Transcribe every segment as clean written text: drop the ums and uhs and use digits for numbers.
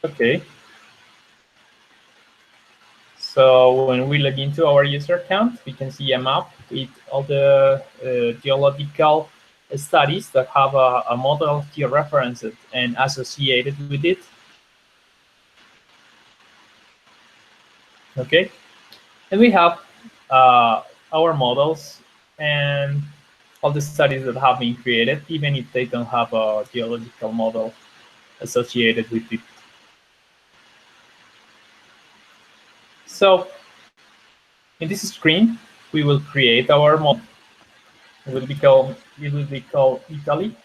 Okay. So when we log into our user account, we can see a map with all the geological studies that have a model georeferenced and associated with it. Okay, and we have our models and all the studies that have been created, even if they don't have a geological model associated with it. So in this screen, we will create our model. It will be called Italy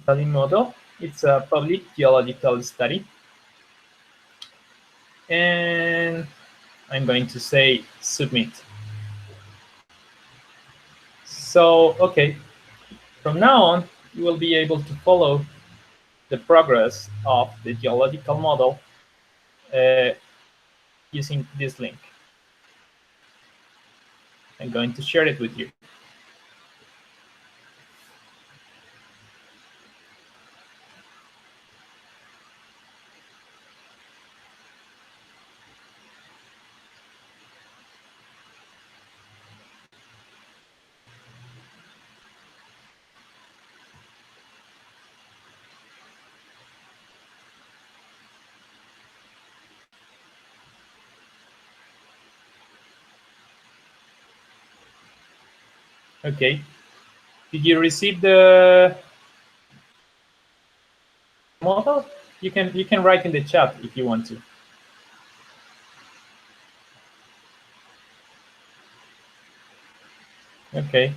model. It's a public geological study. And I'm going to say submit. So, okay, from now on, you will be able to follow the progress of the geological model using this link. I'm going to share it with you. Okay. Did you receive the model? You can write in the chat if you want to. Okay.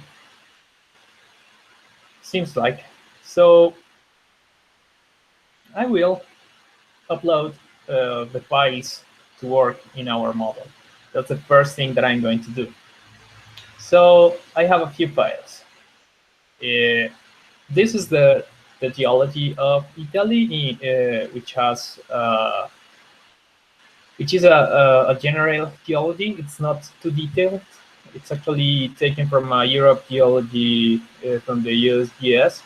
Seems like. So I will upload the files to work in our model. That's the first thing that I'm going to do. So I have a few files. This is the geology of Italy, which is a general geology. It's not too detailed. It's actually taken from Europe geology from the USGS.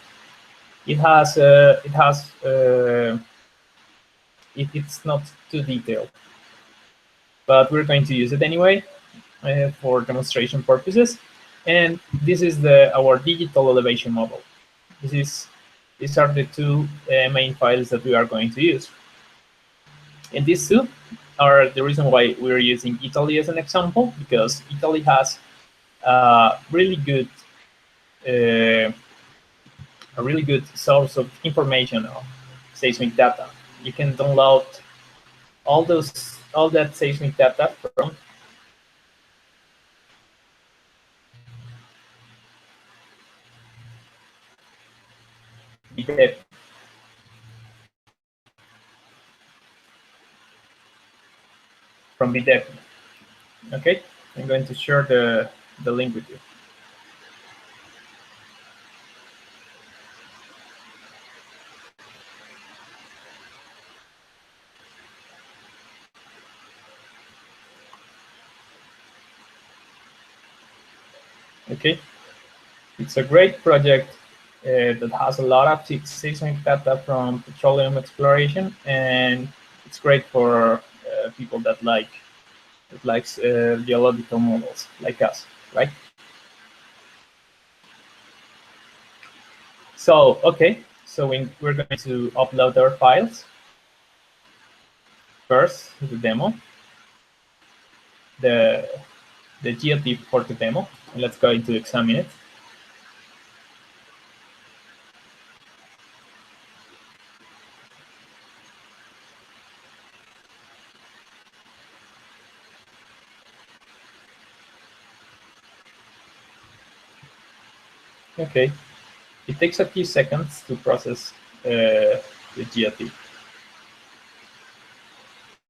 It's not too detailed, but we're going to use it anyway for demonstration purposes. And this is our digital elevation model. These are the two main files that we are going to use. And these two are the reason why we're using Italy as an example, because Italy has a really good source of information of seismic data. You can download all that seismic data from the VDEP. Okay, I'm going to share the link with you. Okay, it's a great project that has a lot of seismic data from petroleum exploration, and it's great for people that likes geological models like us, right? So, okay, so we're going to upload our files. First, the demo, the geotip for the demo, and let's go into examine it. Okay, it takes a few seconds to process the geotip.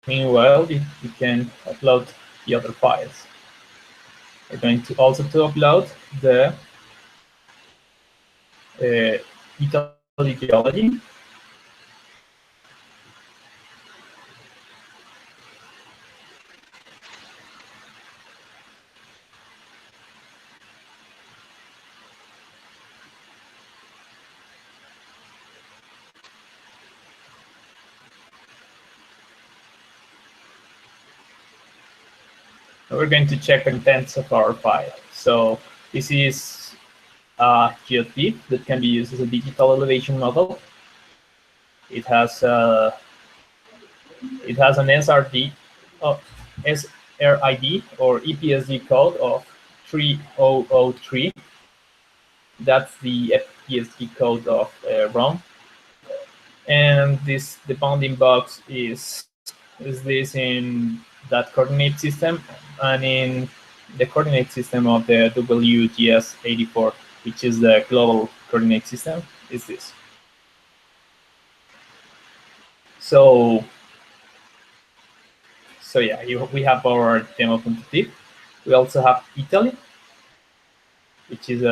Meanwhile, you can upload the other files. We're going to also upload the Italy geology. We're going to check the contents of our file. So this is a geotip that can be used as a digital elevation model. It has an SRD, SRID or EPSD code of 3003. That's the EPSD code of ROM. And the bounding box is this in that coordinate system, and in the coordinate system of the WGS84, which is the global coordinate system, is this. So yeah, we have our demo.tip. We also have Italy, which is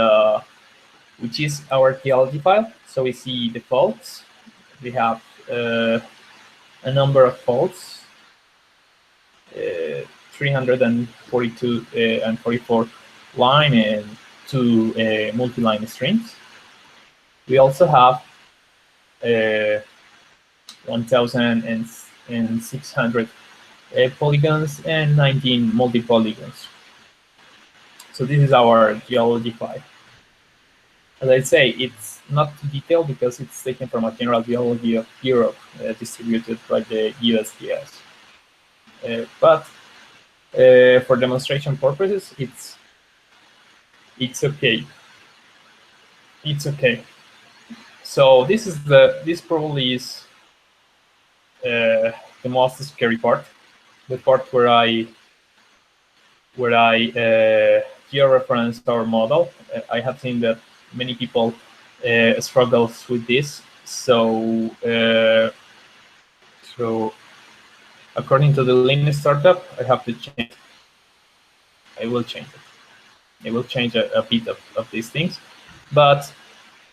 our geology file. So we see the faults. We have a number of faults, 342 and 44 line and 2 multi-line streams. We also have 1,600 polygons and 19 multi-polygons. So this is our geology file. As I say, it's not too detailed because it's taken from a general geology of Europe distributed by the USGS. But for demonstration purposes, it's okay. It's okay. So this probably is the most scary part, the part where I georeference our model. I have seen that many people struggles with this. So according to the Lean startup, I have to change. I will change it. I will change a bit of these things, but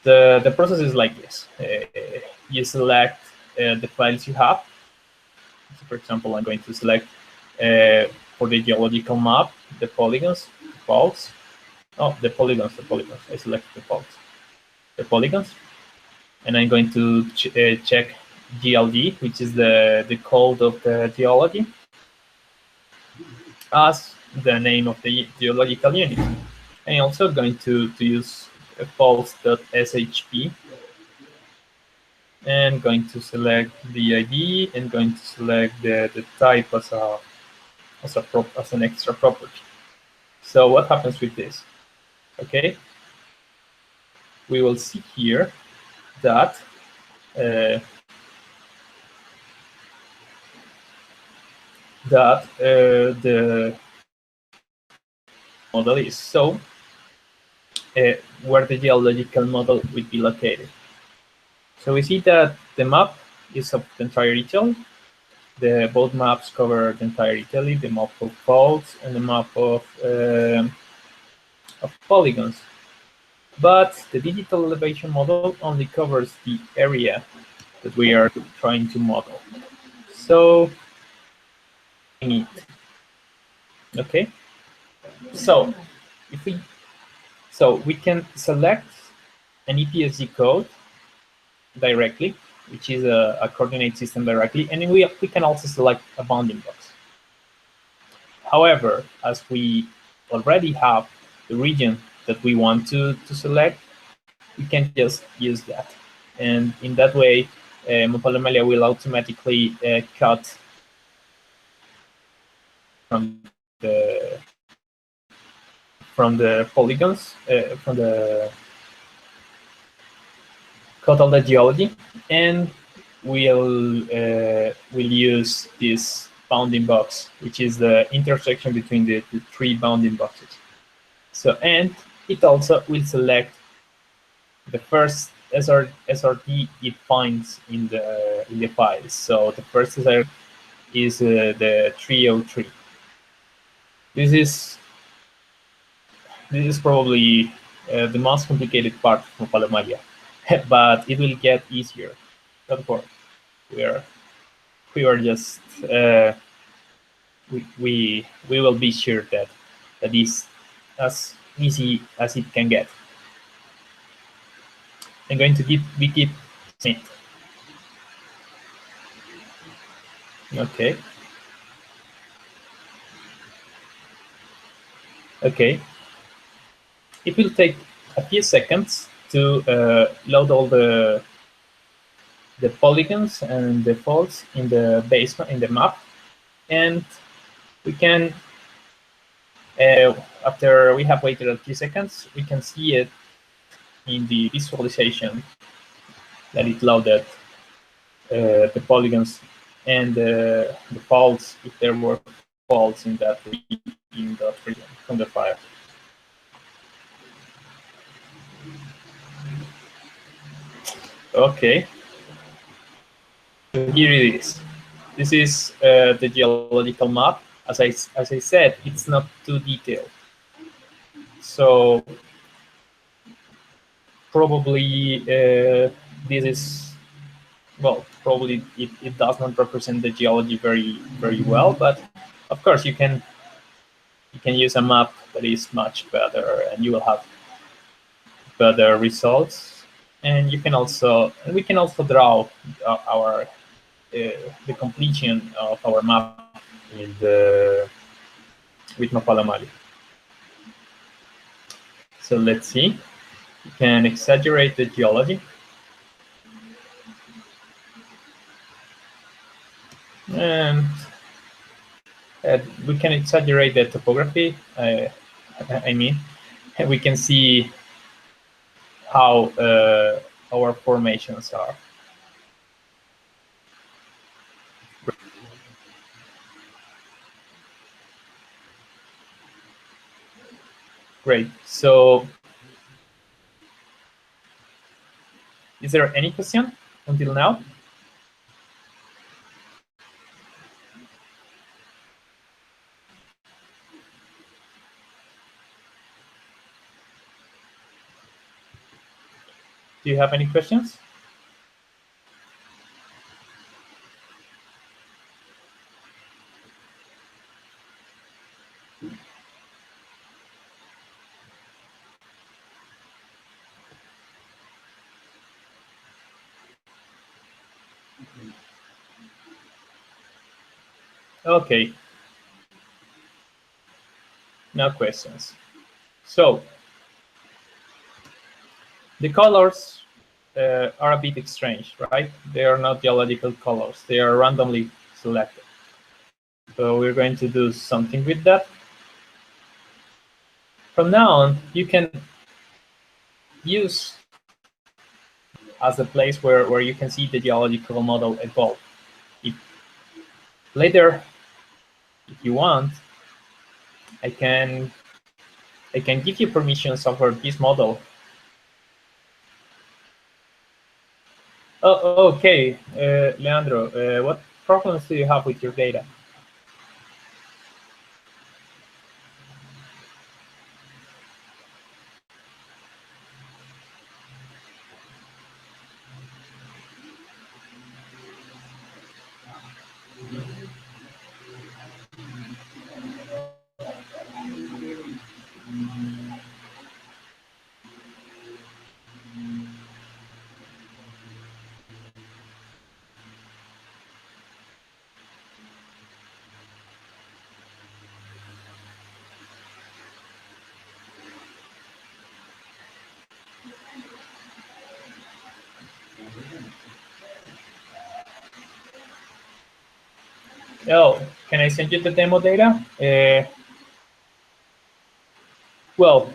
the process is like this. You select the files you have. So for example, I'm going to select for the geological map the polygons, the faults. Oh, the polygons. I select the faults, the polygons, and I'm going to check GLG, which is the code of the geology, as the name of the geological unit. And I'm also going to use faults.shp, and going to select the ID and going to select the type as an extra property. So what happens with this? Okay, we will see here that the model is. So where the geological model would be located. So we see that the map is of the entire Italy. Both maps cover the entire Italy, the map of faults and the map of polygons. But the digital elevation model only covers the area that we are trying to model. So okay. So we can select an EPSG code directly, which is a coordinate system directly, and we can also select a bounding box. However, as we already have the region that we want to select, we can just use that. And in that way, Mapalomalia will automatically cut from the polygons, from the cut all the geology, and we'll use this bounding box, which is the intersection between the 3 bounding boxes. So, and it also will select the first SRD it finds in the files. So the first SRD is the 303. This is probably the most complicated part of Mapalomalia, but it will get easier. Don't worry, we are just we will be sure that is as easy as it can get. I'm going to keep sync. Okay. Okay, it will take a few seconds to load all the polygons and the faults in the basement in the map, and we can after we have waited a few seconds, we can see it in the visualization that it loaded the polygons and the faults, if there were faults in that region from the file. Okay, so here it is. This is the geological map. As I said, it's not too detailed. So probably this is, well, probably it does not represent the geology very well, but of course you can use a map that is much better and you will have better results. And you can also, we can also draw our the completion of our map in the with Mapalomalia. So let's see. You can exaggerate the geology. And we can exaggerate the topography. I mean, we can see how our formations are. Great. So, is there any question until now? Do you have any questions? Okay. No questions. So, the colors are a bit strange, right? They are not geological colors. They are randomly selected. So we're going to do something with that. From now on, you can use as a place where you can see the geological model evolve. If later, if you want, I can give you permissions over this model. Oh, okay, Leandro, what problems do you have with your data? Oh, can I send you the demo data? Well,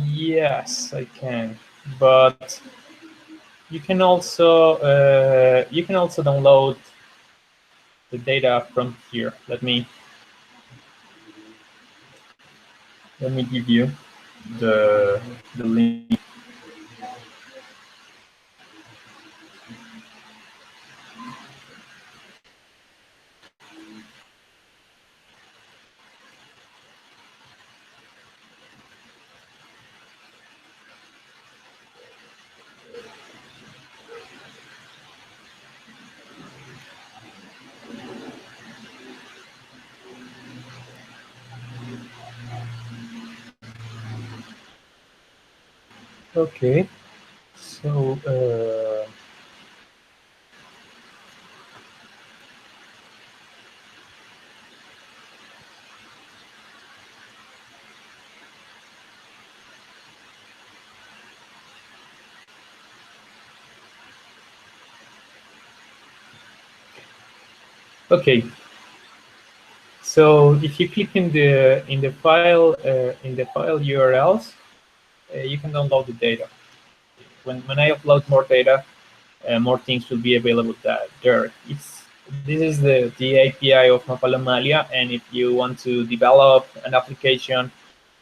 yes, I can, but you can also download the data from here. Let me give you the link. Okay, so Okay, so if you click in the file URLs, you can download the data. When I upload more data, more things will be available there. This is the API of Mapalomalia, and if you want to develop an application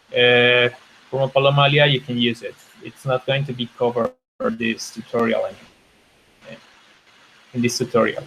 for Mapalomalia, you can use it. It's not going to be covered this tutorial in this tutorial.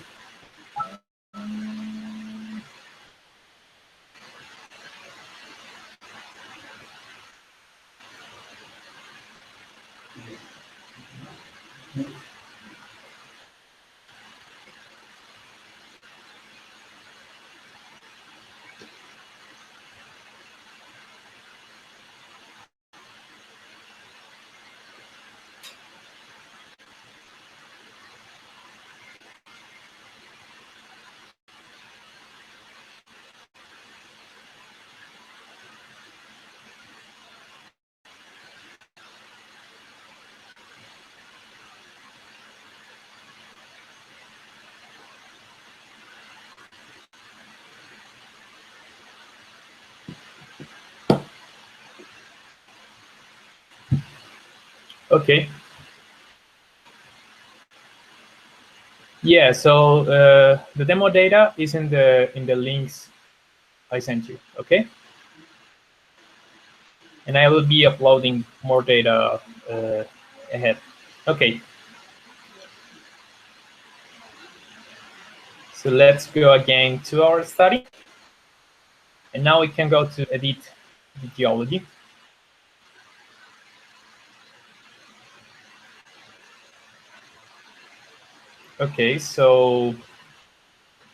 Okay. Yeah. So the demo data is in the links I sent you. Okay. And I will be uploading more data ahead. Okay. So let's go again to our study. And now we can go to edit the geology. Okay, so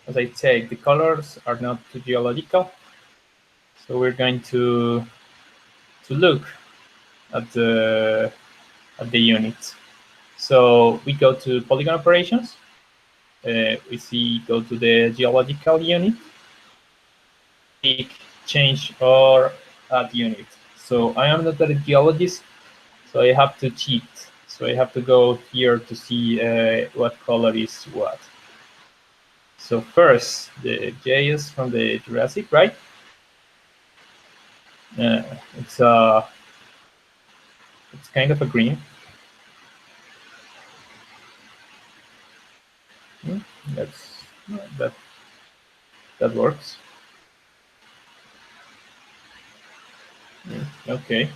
as I said, the colors are not too geological. So we're going to look at the units. So we go to polygon operations. Go to the geological unit, click change or add unit. So I am not a geologist, so I have to cheat. So I have to go here to see what color is what. So first, the J is from the Jurassic, right? It's kind of a green. That's that works. Okay.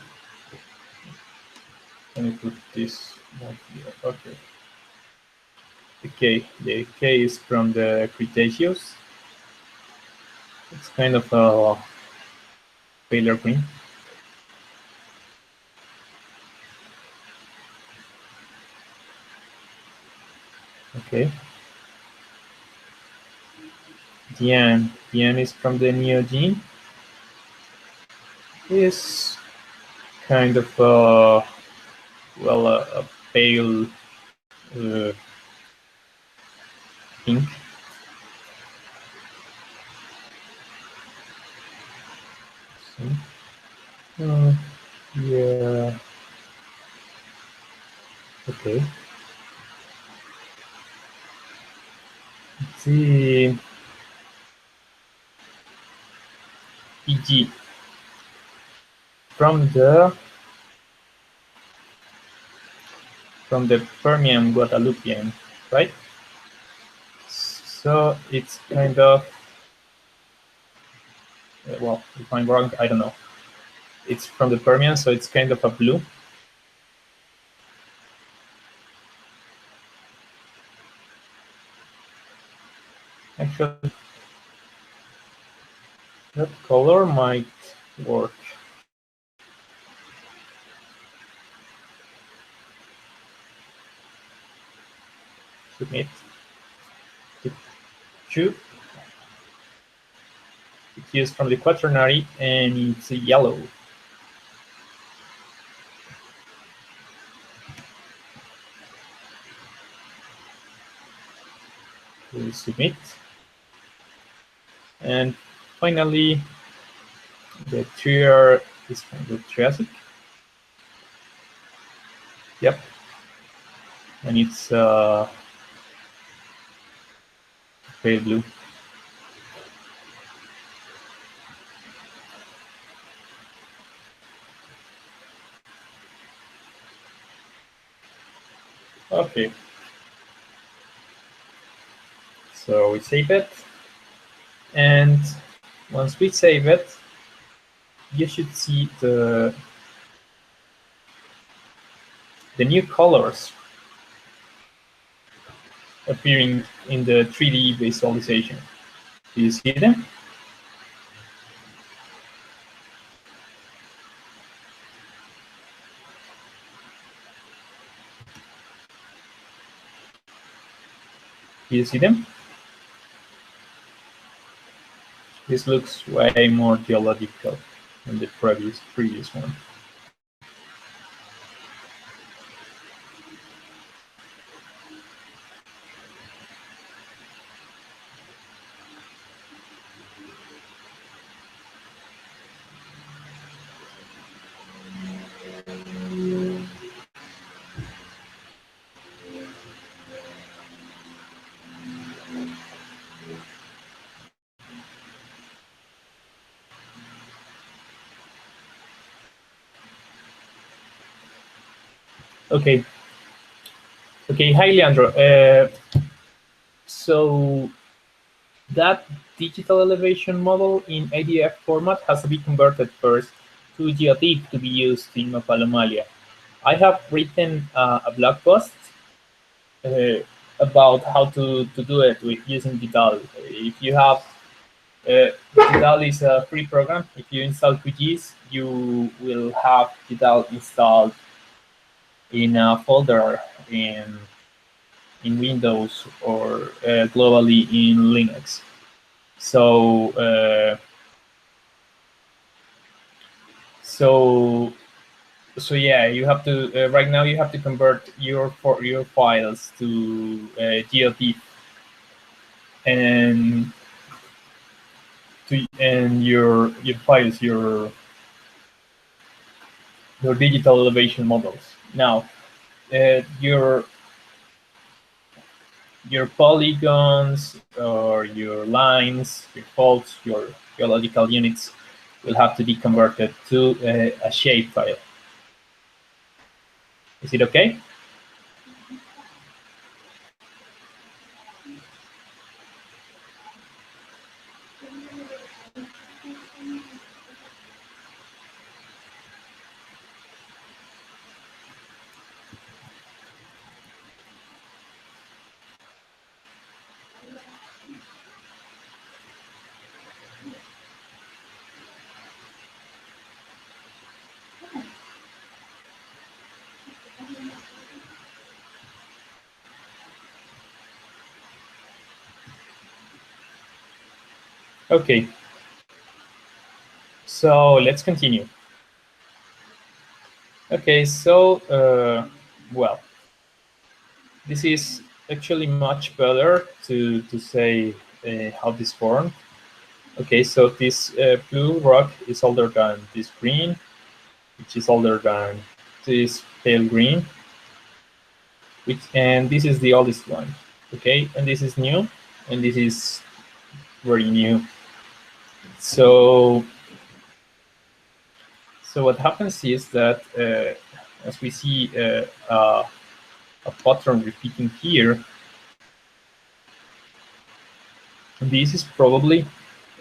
Let me put this one here. Okay. The K is from the Cretaceous. It's kind of a paler green. Okay. The N is from the Neogene. Is kind of a pale pink. Yeah. Okay. The PG from the Permian Guadalupian, right? So it's kind of well, if I'm wrong, I don't know. It's from the Permian, so it's kind of a blue. Actually, that color might work. Submit. Two. It's used from the Quaternary, and it's yellow. We'll submit. And finally, the trier is from the Triassic. Yep. And it's pale blue. Okay. So we save it, and once we save it, you should see the new colors appearing in the 3D visualization. Do you see them? Do you see them? This looks way more geological than the previous one. Okay. Okay. Hi, Leandro. So that digital elevation model in ADF format has to be converted first to geotiff to be used in Mapalomalia. I have written a blog post uh, about how to do it with using Vidal. If you have Vidal is a free program. If you install QGIS, you will have Vidal installed in a folder in Windows or globally in Linux. So so so yeah, you have to right now you have to convert your files to GeoTIFF and your files your digital elevation models. Now your polygons or your lines, your faults, your geological units will have to be converted to a shape file. Is it okay? Okay, so let's continue. Okay, so well, this is actually much better to say how this formed. Okay, so this blue rock is older than this green, which is older than this pale green, and this is the oldest one. Okay, and this is new, and this is very new. So what happens is that as we see a pattern repeating here, this is probably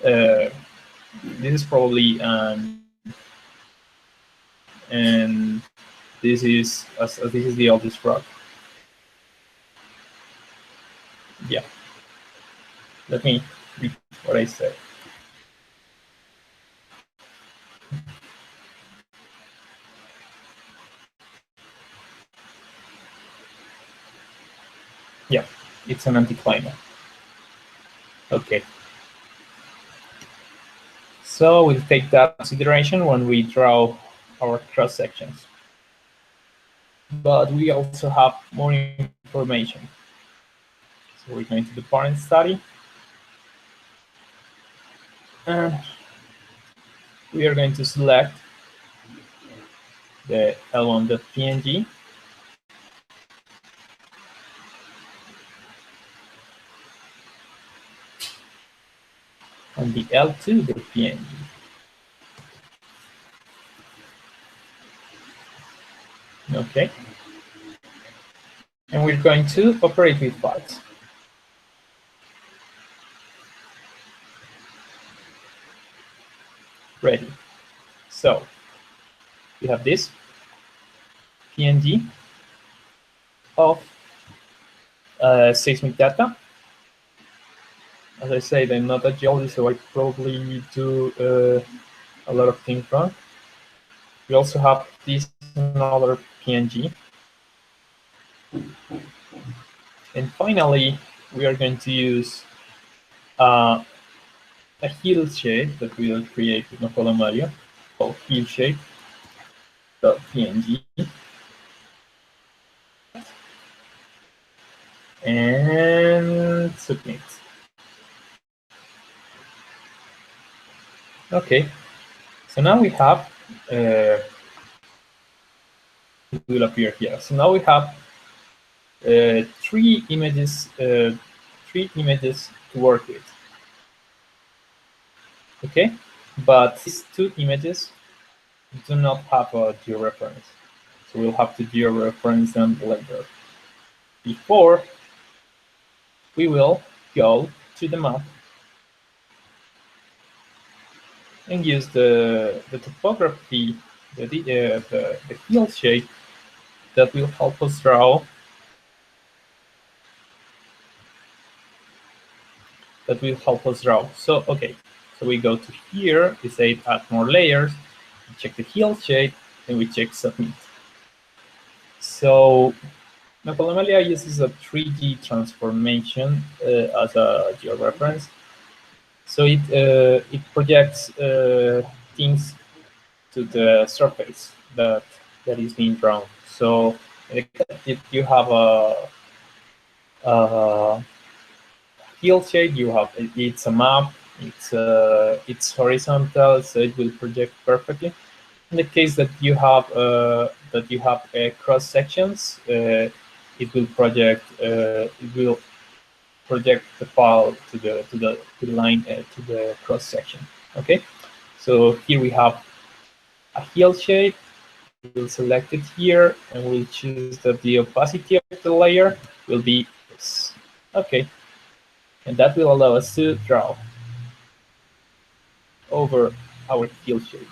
uh, and this is this is the oldest rock. Yeah, let me repeat what I said. Yeah, it's an anticlinal. Okay, so we'll take that consideration when we draw our cross sections. But we also have more information. So we're going to the parent study, and we are going to select the L1.png, and the L2.png. Okay. And we're going to operate with files. Ready. So we have this PNG of seismic data. As I said, I'm not a geologist, so I probably do a lot of things wrong. We also have this another PNG. And finally, we are going to use a hill shape that we will create with Mapalomalia called hill shape.png. And submit. Okay, so now we have it will appear here. So now we have three images to work with. Okay, but these two images do not have a georeference, so we'll have to georeference them later. Before, we will go to the map and use the topography, the field shape that will help us draw. So, okay, so we go to here, we say add more layers, we check the hill shape, and we check submit. So Mapalomalia uses a 3D transformation as a georeference. So it projects things to the surface that is being drawn. So if you have a field shape, you have it's a map, it's horizontal, so it will project perfectly. In the case that you have cross sections, it will project the file to the line to the cross section. Okay, so here we have a hill shape. We'll select it here, and we'll choose that the opacity of the layer will be this. Okay, and that will allow us to draw over our hill shape.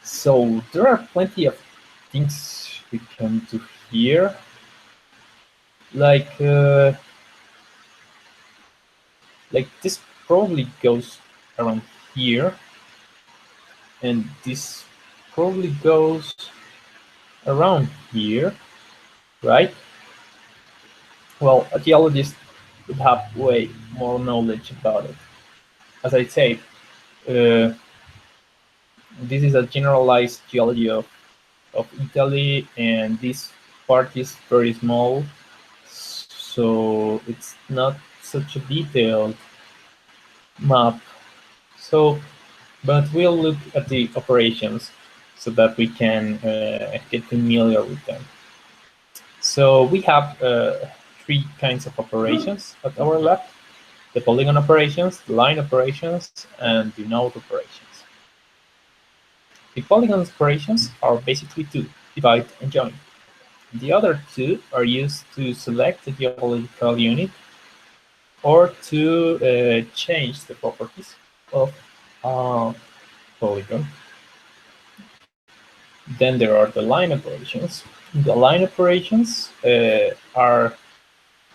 So there are plenty of things we can do here, like this probably goes around here, and this probably goes around here, right? Well, a geologist would have way more knowledge about it. As I say, this is a generalized geology of Italy, and this part is very small, so it's not such a detailed map. So, but we'll look at the operations so that we can get familiar with them. So we have three kinds of operations at our left: the polygon operations, the line operations, and the node operations. The polygon operations are basically two: divide and join. The other two are used to select the geological unit or to change the properties of polygon. Then there are the line operations. The line operations are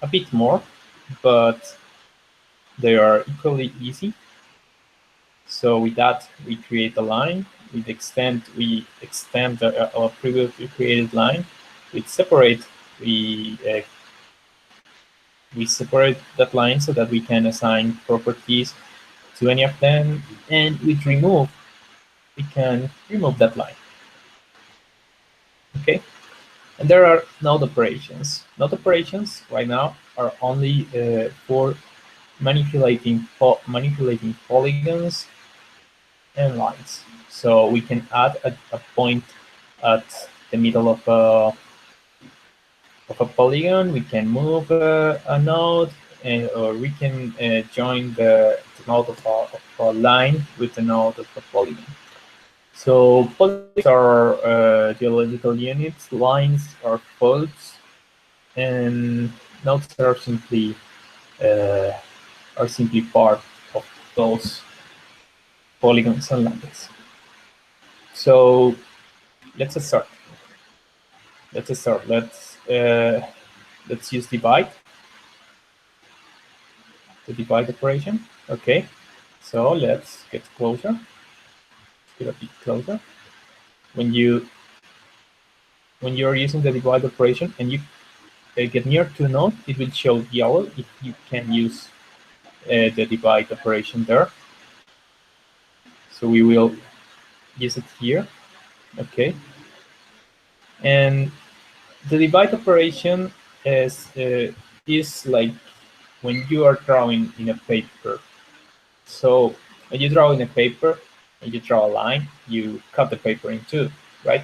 a bit more, but they are equally easy. So with that, we create a line. We extend our previously created line. We separate that line so that we can assign properties to any of them, and we can remove that line. Okay, and there are node operations. Node operations right now are only for manipulating polygons and lines. So we can add a point at the middle of a polygon. We can move a node, or we can join the node of a line with the node of a polygon. So polygons are geological units, lines are faults, and nodes are simply part of those polygons and lambdas. So let's start. Let's use divide, the divide operation. Okay, so let's get closer. Get a bit closer. When you're using the divide operation and you get near to a node, it will show yellow if you can use the divide operation there. So we will use it here. Okay, and the divide operation is like when you are drawing in a paper. So when you draw in a paper and you draw a line, you cut the paper in two, right?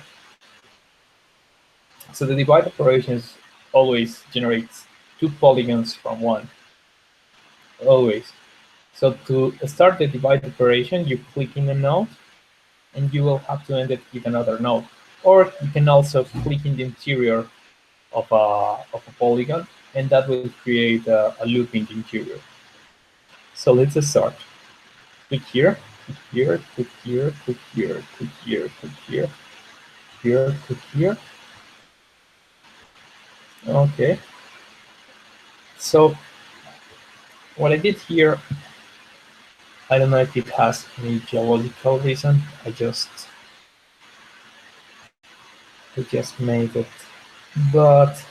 So the divide operation always generates two polygons from one, always. So to start the divide operation, you click in a node, and you will have to end it with another node. Or you can also click in the interior of a polygon, and that will create a loop in the interior. So let's start. Click here, click here, click here, click here, click here, click here, here, click here. Okay. So what I did here, I don't know if it has any geological reason. I just made it. But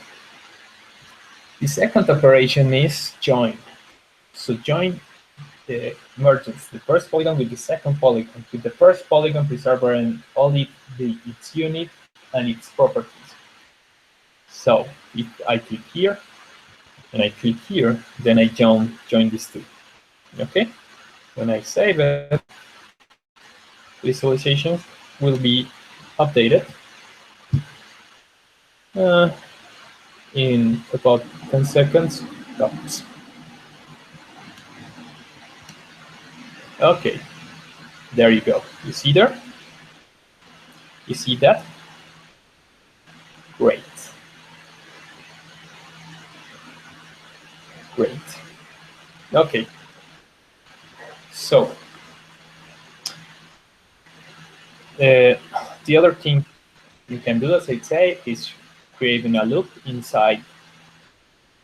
the second operation is join. So join merges the first polygon with the second polygon, with the first polygon preserving only its unit and its properties. So if I click here and I click here, then I join these two. Okay? When I save it, visualization will be updated in about 10 seconds. Tops. Okay, there you go. You see there? You see that? Great. Great. Okay. So the other thing you can do, as I say, is creating a loop inside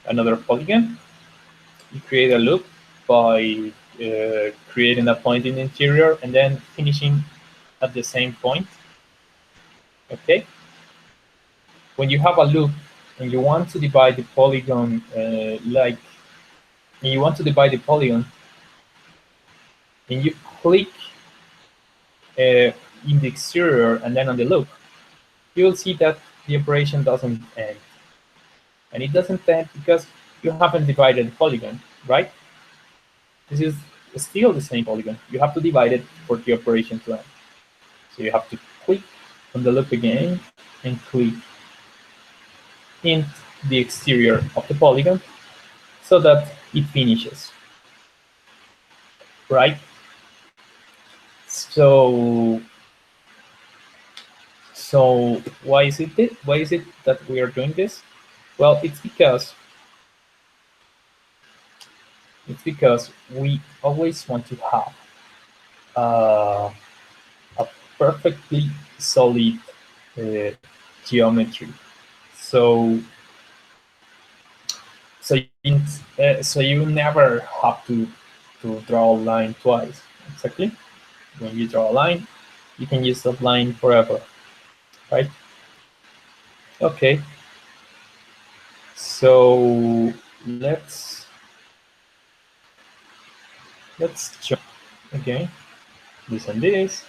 another polygon. You create a loop by creating a point in the interior and then finishing at the same point. Okay. When you have a loop and you want to divide the polygon, and you click in the exterior and then on the loop, you will see that the operation doesn't end. And it doesn't end because you haven't divided the polygon, right? This is still the same polygon. You have to divide it for the operation to end. So you have to click on the loop again and click in the exterior of the polygon so that it finishes, right? So why is it that we are doing this? Well, it's because we always want to have a perfectly solid geometry. So you never have to draw a line twice. Exactly. When you draw a line, you can use that line forever, right? Okay. So let's jump again. This and this,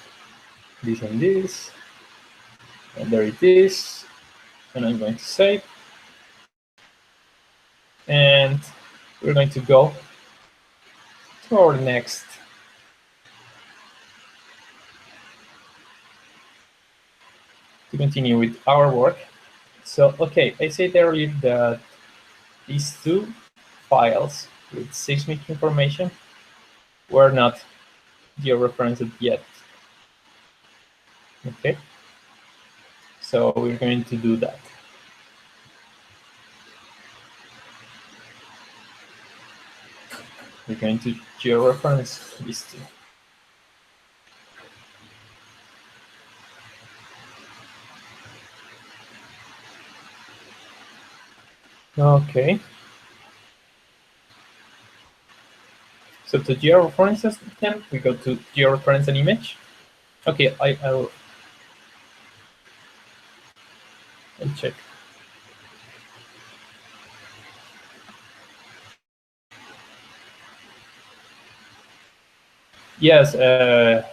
this and this, and there it is. And I'm going to save. And we're going to go to our next to continue with our work. So, okay, I said earlier that these two files with seismic information were not georeferenced yet. Okay, so we're going to do that. We're going to georeference these two. Okay. So to georeference them, we go to georeference an image. Okay, I'll check. Yes,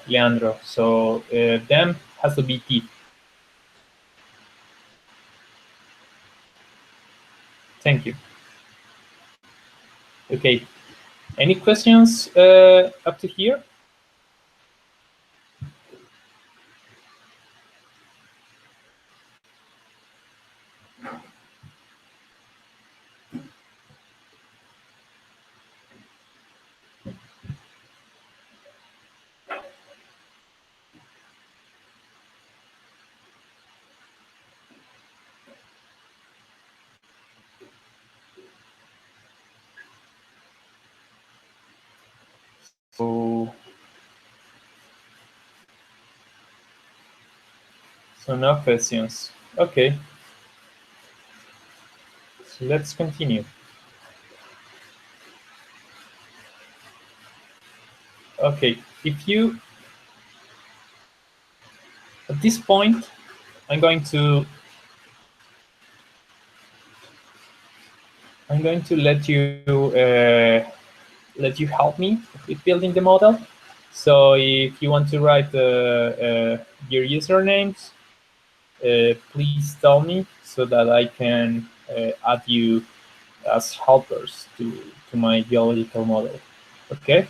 Leandro. So them has to be T. Thank you. Okay. Any questions up to here? So no questions. Okay. So let's continue. Okay. If you at this point, I'm going to let you help me with building the model. So if you want to write your usernames, please tell me so that I can add you as helpers to my geological model. Okay.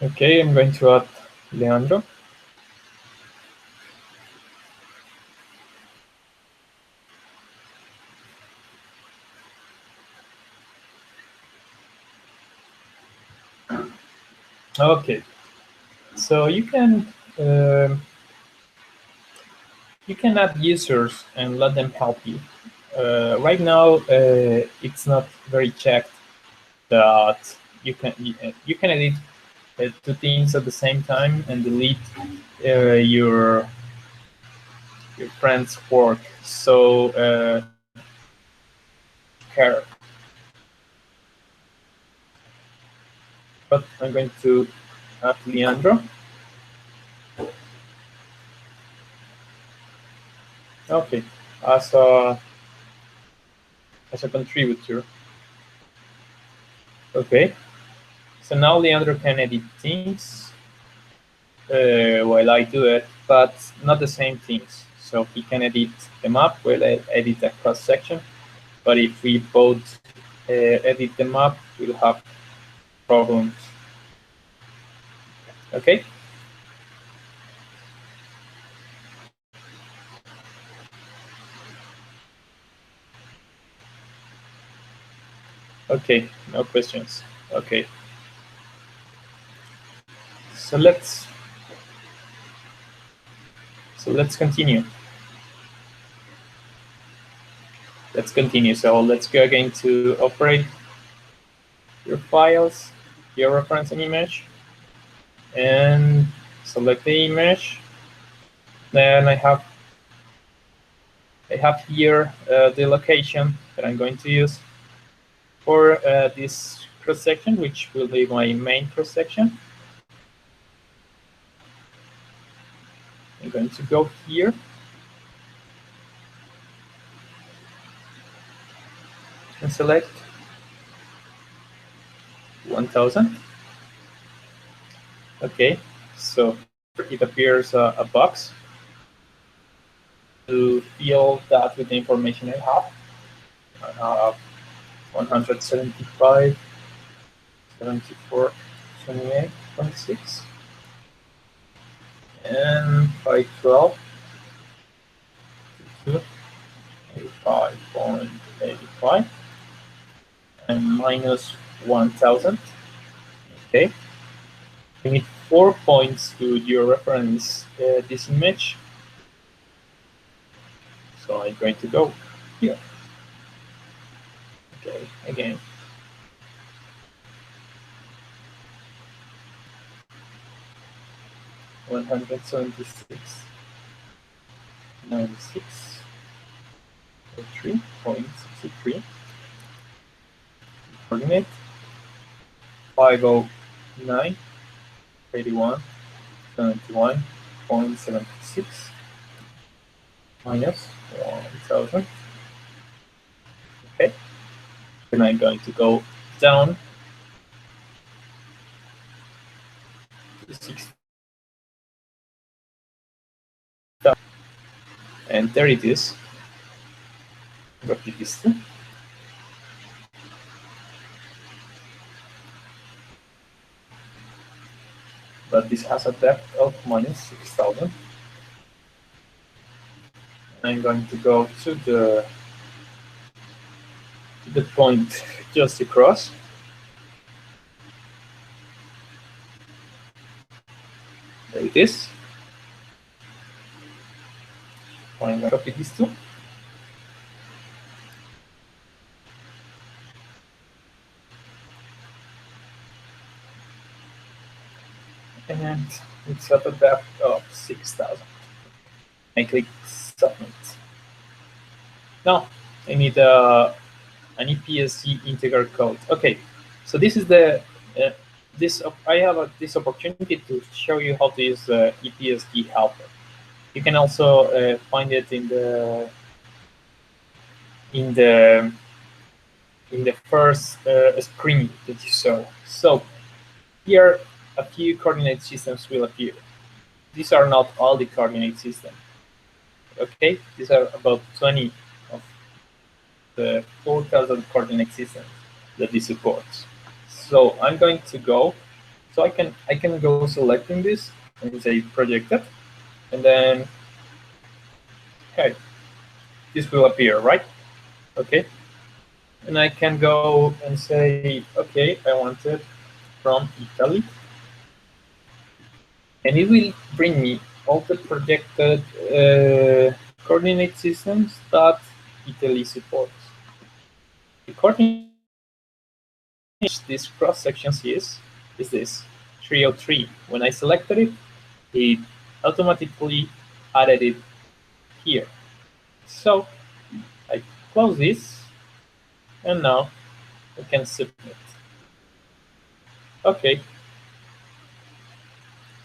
Okay, I'm going to add Leandro. Okay, so you can add users and let them help you. Right now, it's not very checked that you can edit two things at the same time and delete your friend's work. So care. But I'm going to add Leandro. Okay, as a contributor. Okay, so now Leandro can edit things while I do it, but not the same things. So he can edit the map while I edit the cross section. But if we both edit the map, we'll have problems. Okay. Okay, no questions. Okay. So let's continue. Let's continue. So let's go again to operate your files, your reference an image, and select the image. Then I have here the location that I'm going to use for this cross section, which will be my main cross section. I'm going to go here and select 1000. Okay, so it appears a box to fill that with the information I have. I have 175, 74, 28, 26, and 512, 85.85, and minus 1000. Okay. I need 4 points to georeference this image. So I'm going to go here. Okay, again. One hundred 96, 3.63 coordinate 509, 81, 71.76 minus 1000. Okay, then I'm going to go down to 6, and there it is. Copy this. But this has a depth of minus 6000. I'm going to go to the point just across. There it is. I'm going to copy these two. And it's at a depth of 6000. I click submit. Now I need an EPSG integer code. Okay, so this is the I have this opportunity to show you how to use the EPSG helper. You can also find it in the first screen that you saw. So here a few coordinate systems will appear. These are not all the coordinate systems. Okay, these are about 20 of the 4,000 coordinate systems that this supports. So I'm going to go. So I can go selecting this and say projected, and then okay, this will appear, right? Okay, and I can go and say okay, I want it from Italy, and it will bring me all the projected coordinate systems that Italy supports. The coordinate this cross section is this 303. When I selected it, it automatically added it here. So I close this, and now I can submit. Okay,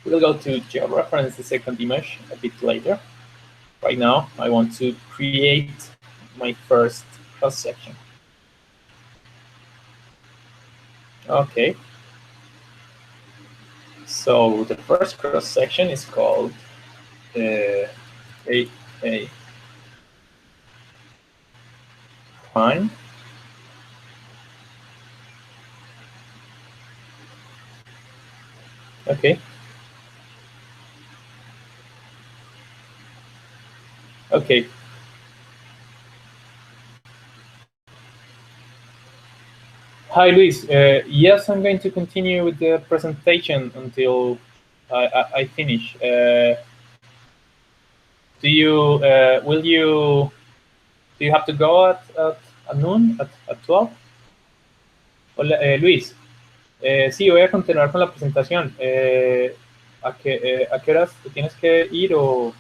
we'll go to georeference the second image a bit later. Right now, I want to create my first cross section. Okay, so the first cross section is called a prime. Okay. Okay. Hi, Luis. Yes, I'm going to continue with the presentation until I finish. Do you have to go at noon, at 12? Hola, Luis. Sí, voy a continuar con la presentación. ¿A qué horas te tienes que ir o...?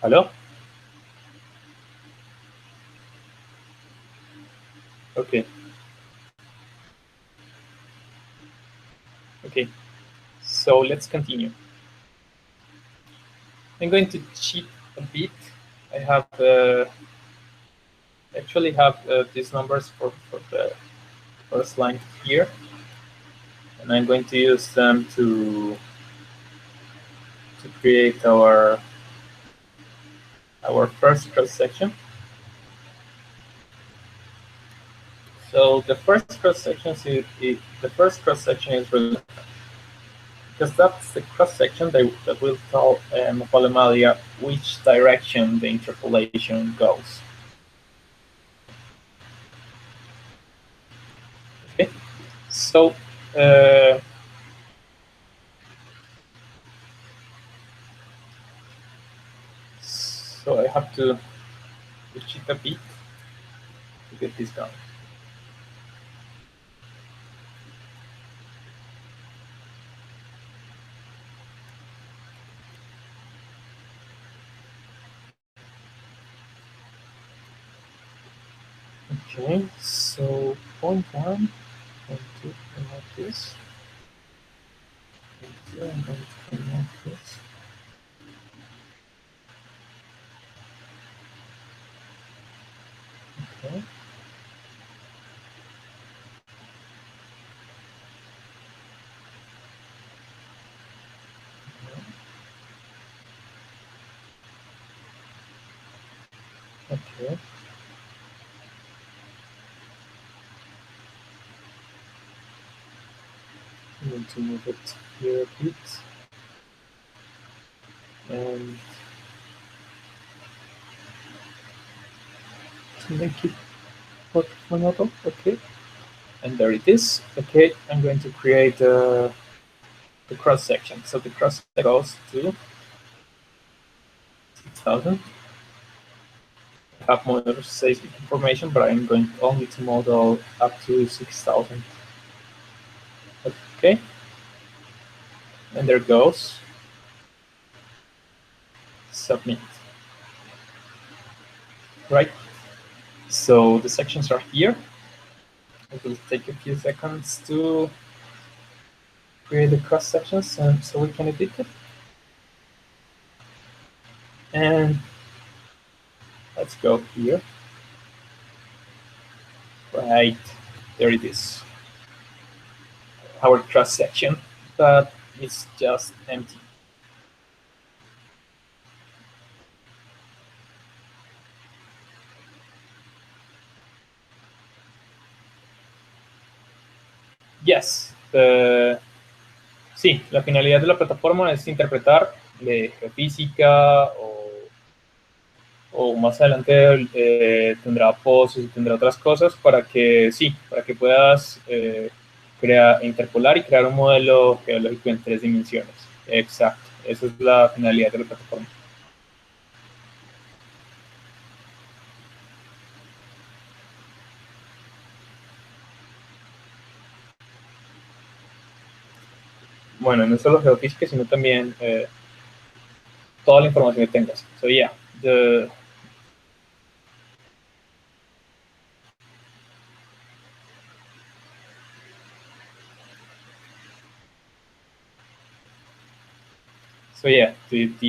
Hello? Okay. Okay. So let's continue. I'm going to cheat a bit. I have actually have these numbers for the first line here, and I'm going to use them to create our first cross section. So the first cross section is relevant because that's the cross section that will tell Mapalomalia which direction the interpolation goes. Okay, so so I have to cheat a bit to get this done. Okay, so point 1, point 2, promote this. Point 2, I'm going to promote this. Okay. Okay. I'm going to move it here a bit. And to make it orthogonal, okay. And there it is. Okay, I'm going to create the cross section. So the cross section goes to 6,000. I have more safety information, but I'm going only to model up to 6,000. Okay, and there goes. Submit. Right. So the sections are here. It will take a few seconds to create the cross sections, so we can edit it. And let's go here. Right, there it is. Our cross section, but it's just empty. Yes. Sí, la finalidad de la plataforma es interpretar de geofísica o más adelante tendrá pozos y tendrá otras cosas para que puedas interpolar y crear un modelo geológico en 3 dimensiones. Exacto, esa es la finalidad de la plataforma. Bueno, no solo geofísica, sino también toda la información que tengas. So yeah, the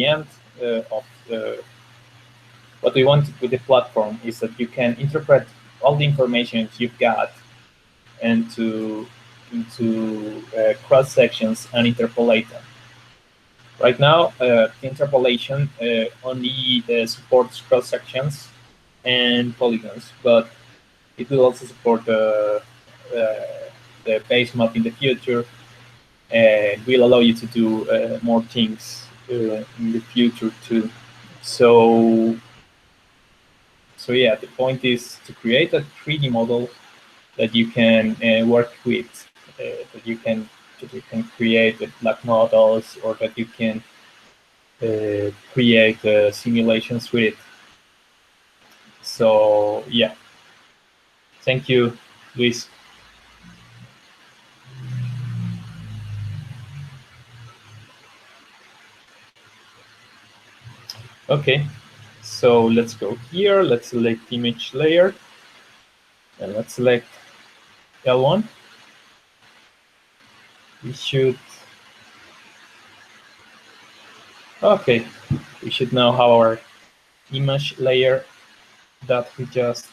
end of what we want with the platform is that you can interpret all the information you've got into cross sections and interpolate them. Right now, interpolation only supports cross sections and polygons, but it will also support the base map in the future. Will allow you to do more things in the future too. So yeah, the point is to create a 3D model that you can work with, that you can create with black models, or that you can create simulations with it. So yeah, thank you, Luis. Okay, So let's go here. Let's select image layer, and let's select L1. We should, okay, we should now have our image layer that we just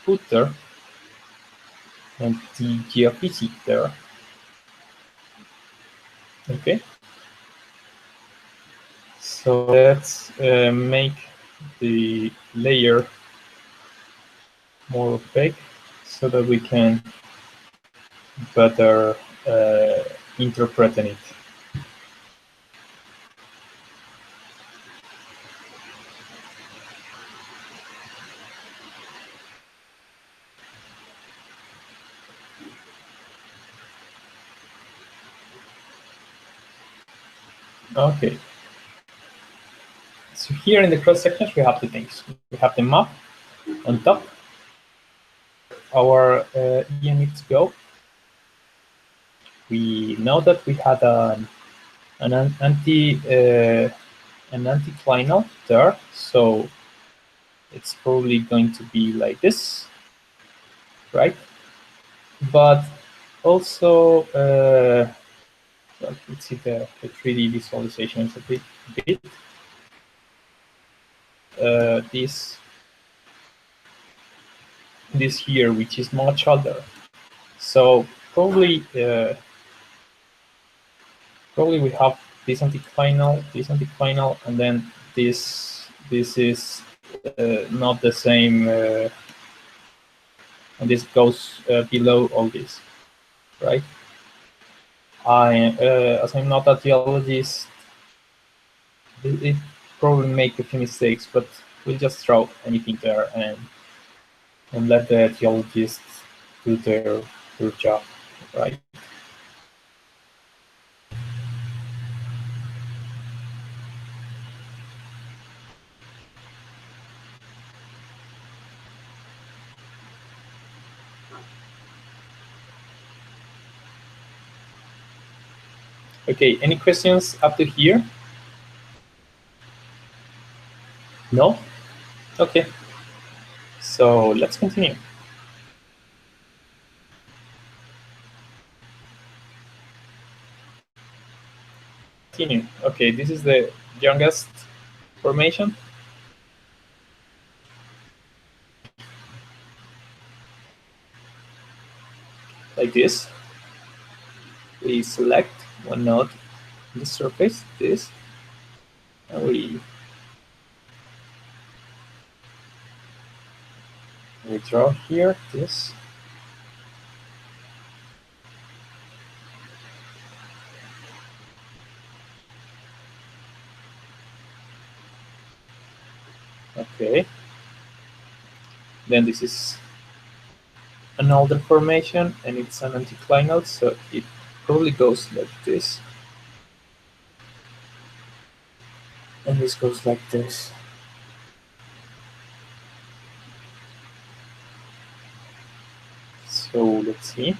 put there, and the geophysics there. Okay. So let's make the layer more opaque so that we can better interpret it. Okay. So here in the cross sections, we have two things. We have the map on top, our EM needs to go. We know that we had an anticlinal there, so it's probably going to be like this, right? But also, well, let's see the 3D visualization is a bit. This here, which is much older. So probably we have this anticlinal, and then this is not the same, and this goes below all this, right? As I'm not a geologist, it probably make a few mistakes, but we'll just throw anything there and let the geologists do their job, right? Okay, any questions up to here? No? Okay. So let's continue. Okay, this is the youngest formation. Like this. We select one node on the surface, this, and we draw here this. Okay. Then this is an older formation, and it's an anticlinal, so it probably goes like this. And this goes like this. So let's see.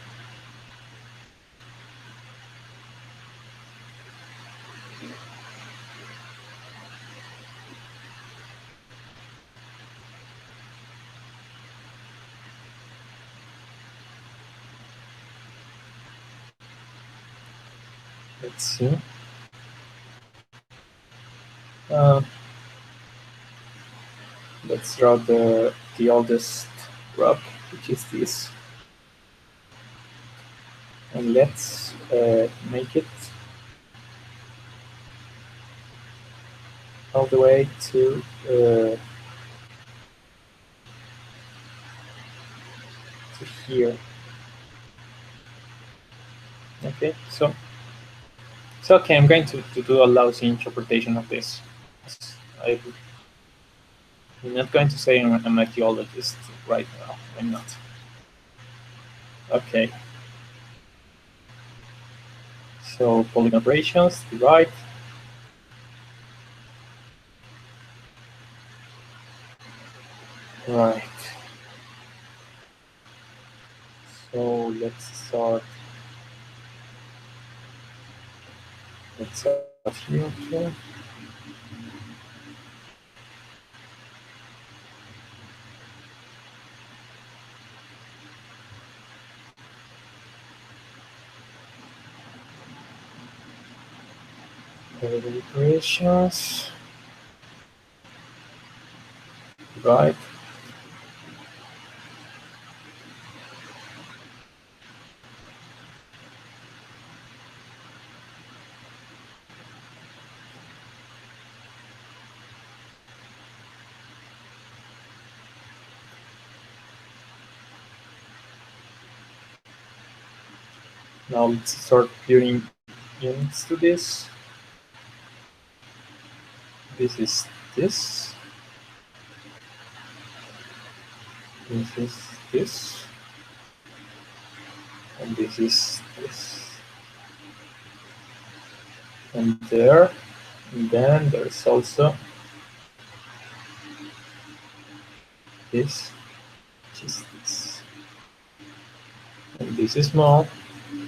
Let's see. Let's draw the oldest rock, which is this, and let's make it all the way to here. Okay, so okay, I'm going to do a lousy interpretation of this. I'm not going to say I'm a geologist right now. I'm not. Okay. So polygon operations, divide. Right. So let's start. Let's start here. Okay. equations, right? Now let's start putting units to this. This is this. This is this. And this is this. And there. And then there's also this, which is this. And this is small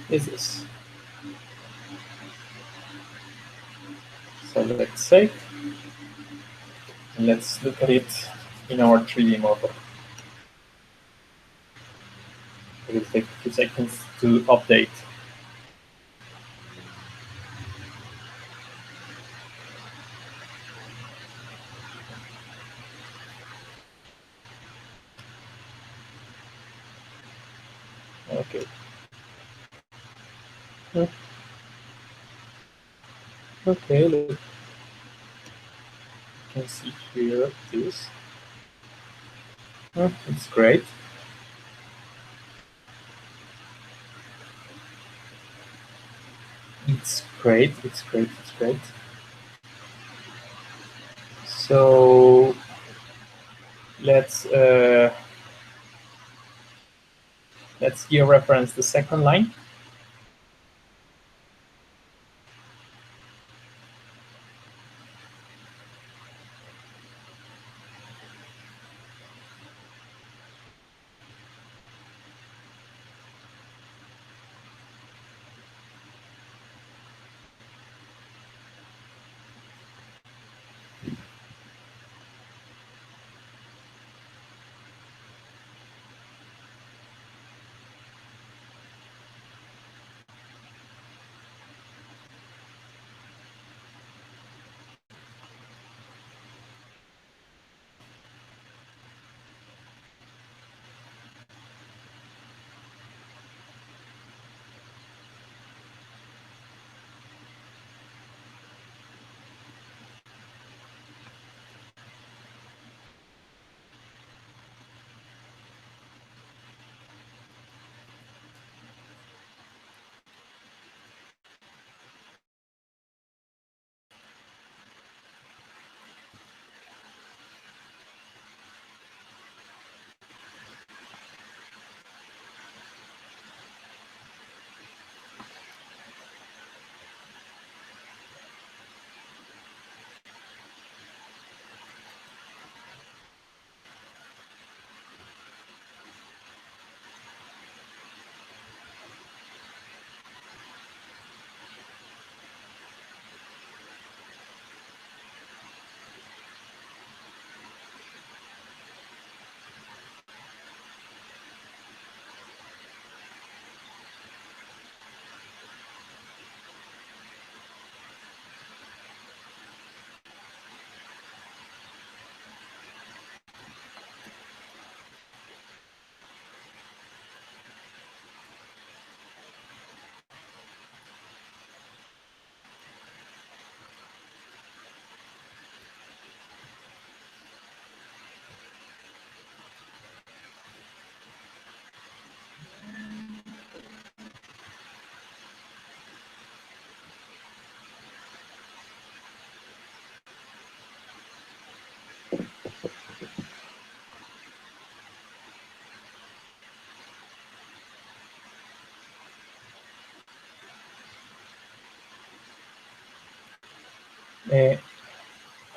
is this. So let's save. And let's look at it in our 3D model. It will take a few seconds to update. Okay. Okay, look. You can see here this. It's great. It's great. It's great. It's great. So let's georeference the second line.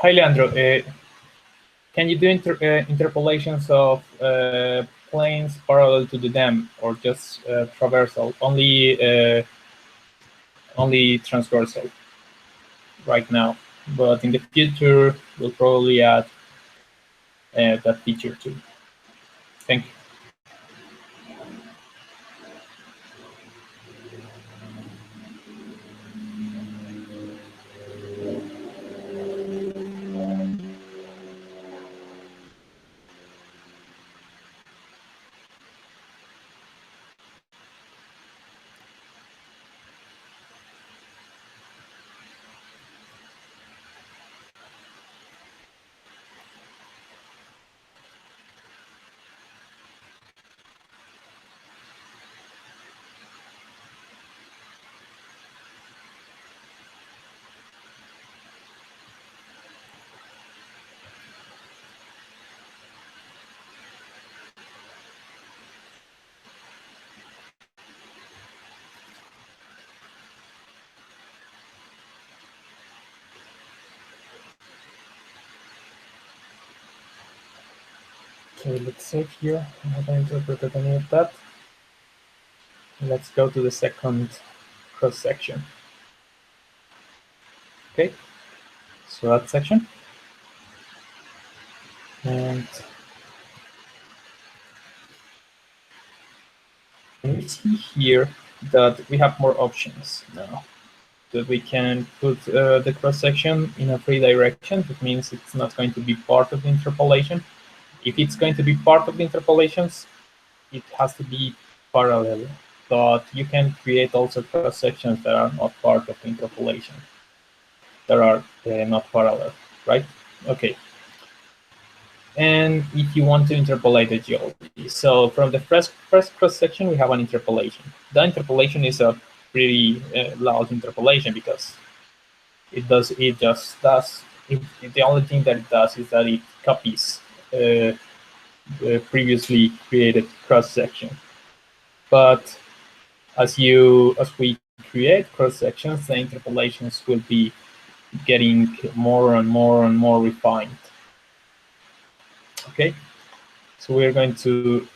Hi, Leandro. Can you do interpolations of planes parallel to the dam, or just traversal? Only transversal right now, but in the future we'll probably add that feature too. Thank you. Okay, let's save here. I haven't interpreted any of that. Let's go to the second cross section. Okay, so that section. And we see here that we have more options now. That we can put the cross section in a free direction. That means it's not going to be part of the interpolation. If it's going to be part of the interpolations, it has to be parallel. But you can create also cross sections that are not part of the interpolation, that are not parallel, right? Okay. And if you want to interpolate the geology, so from the first cross section, we have an interpolation. The interpolation is a pretty loud interpolation because the only thing that it does is that it copies the previously created cross section. But as we create cross sections, the interpolations will be getting more and more and more refined. Okay, so we're going to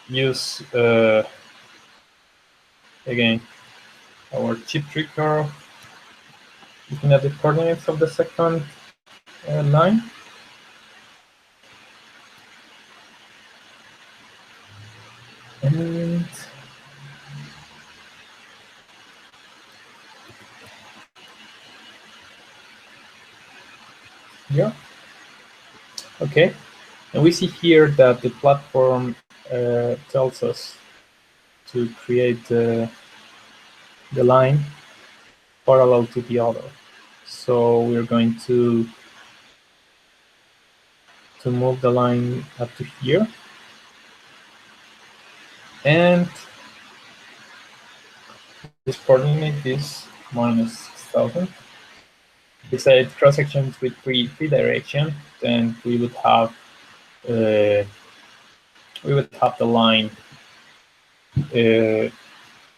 use again our chip trigger, looking at the coordinates of the second line. And yeah, okay. And we see here that the platform tells us to create the line parallel to the other. So we're going to move the line up to here. And this coordinate is minus 6,000. If I had cross sections with free direction, then we would have the line in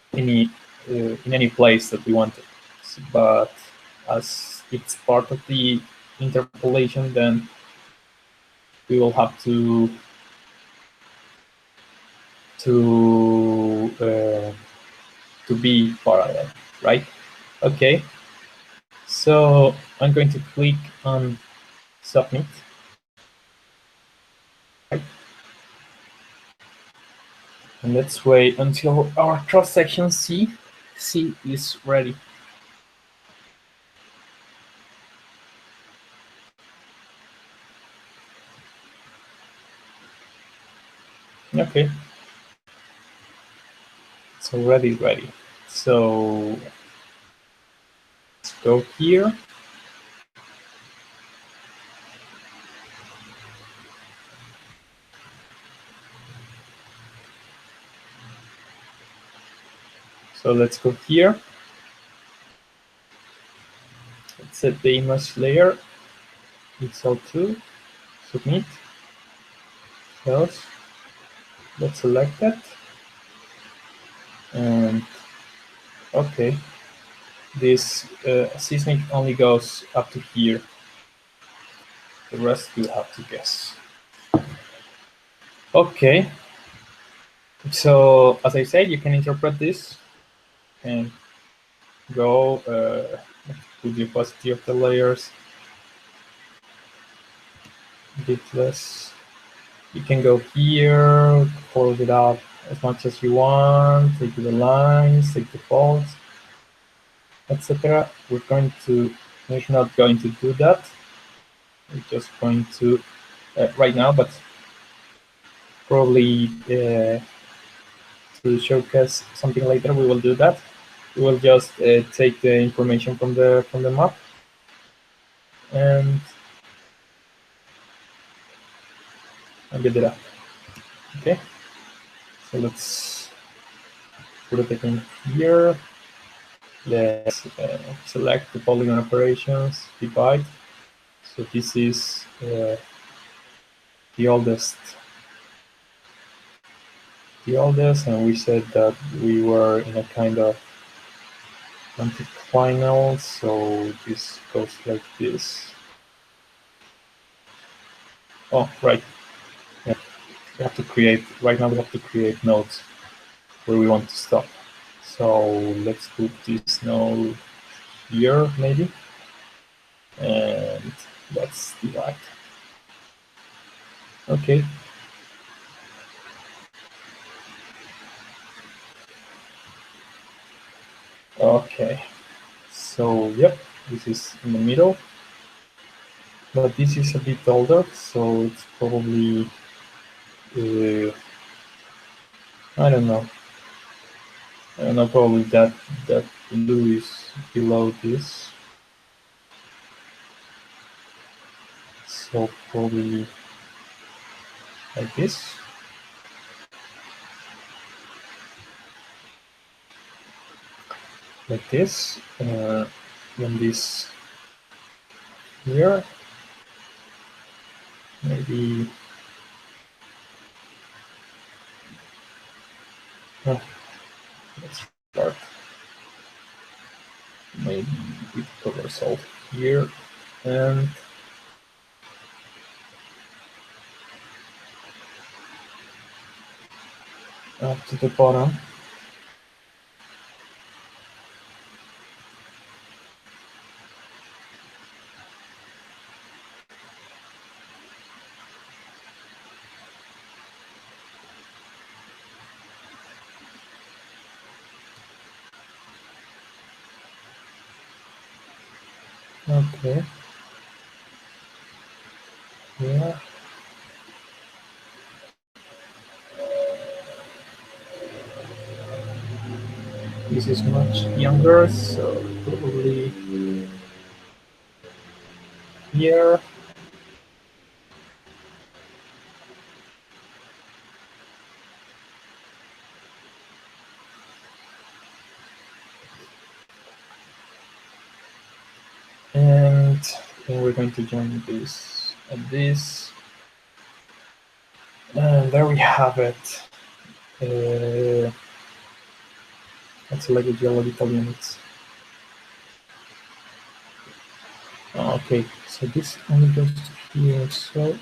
any place that we wanted. But as it's part of the interpolation, then we will have to be parallel, right? Okay. So I'm going to click on submit. Right. And let's wait until our cross section C is ready. Okay. It's already ready. So let's go here. So let's go here. Let's set the image layer, pixel2, submit. Close. Let's select that. And okay, this seismic only goes up to here. The rest you'll have to guess. Okay. So as I said, you can interpret this and go with the opacity of the layers a bit less. You can go here, fold it up as much as you want, take the lines, take the folds, etc. We're not going to do that. We're just going to right now, but probably to showcase something later, we will do that. We will just take the information from the map and build it up. Okay, so let's put it in here. Let's select the polygon operations, divide. So this is the oldest, and we said that we were in a kind of anticlinal, so this goes like this. Oh, right. Yeah. we have to create, right now we have to create nodes where we want to stop. So let's put this node here maybe, and let's divide. Okay. Okay. So yep, this is in the middle, but this is a bit older, so it's probably I don't know. I don't know. Probably that blue is below this, so probably like this. Like this, then this here, maybe, let's start maybe with cover salt here, and up to the bottom. Okay. Yeah. This is much younger, so probably here. And then we're going to join this and this. And there we have it. Let's select the geological units. Okay, so this only goes to here. So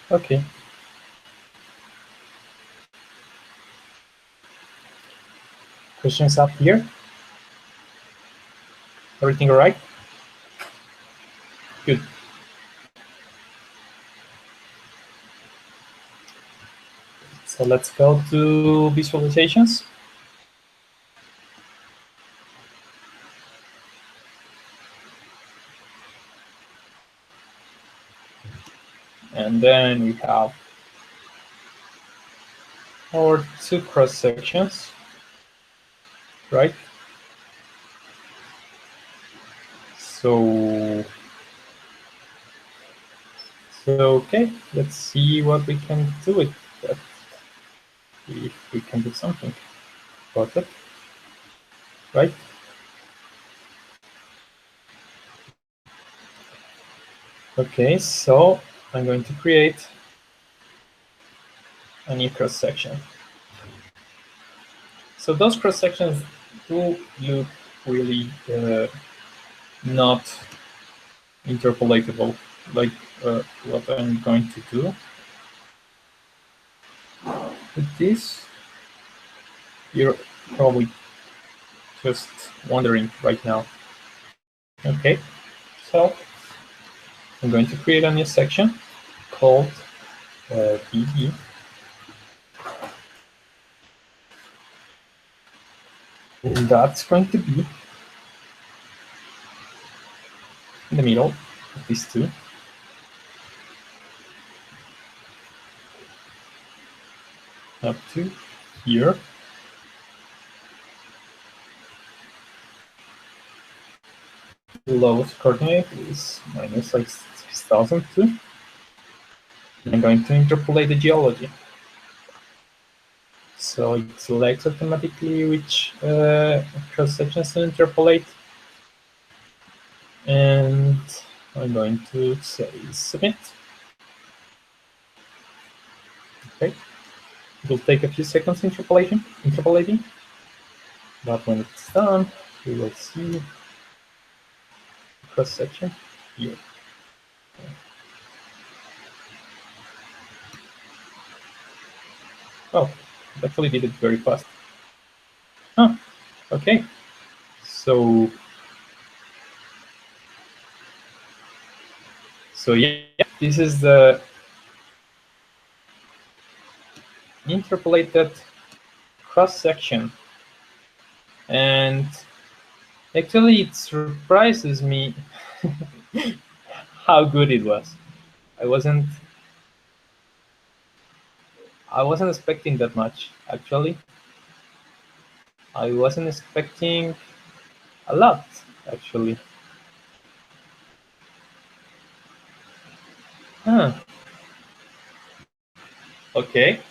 Okay. Questions up here? Everything all right? Good. So let's go to visualizations. And then we have our two cross sections, right? So okay, let's see what we can do with that. If we can do something about it, right? Okay, so I'm going to create a new cross section. So those cross sections do look really not interpolatable, like what I'm going to do with this. You're probably just wondering right now. Okay, so I'm going to create a new section called BB. And that's going to be in the middle of these two. Up to here. The lowest coordinate is minus like 6,002. I'm going to interpolate the geology. So it selects automatically which cross sections to interpolate. And I'm going to say submit. Okay. It will take a few seconds interpolating. But when it's done, we will see the cross section here. Oh, it actually did it very fast. Huh, okay. So yeah, this is the interpolated cross section. And actually it surprises me how good it was. I wasn't expecting that much, actually. I wasn't expecting a lot, actually. Huh. Okay.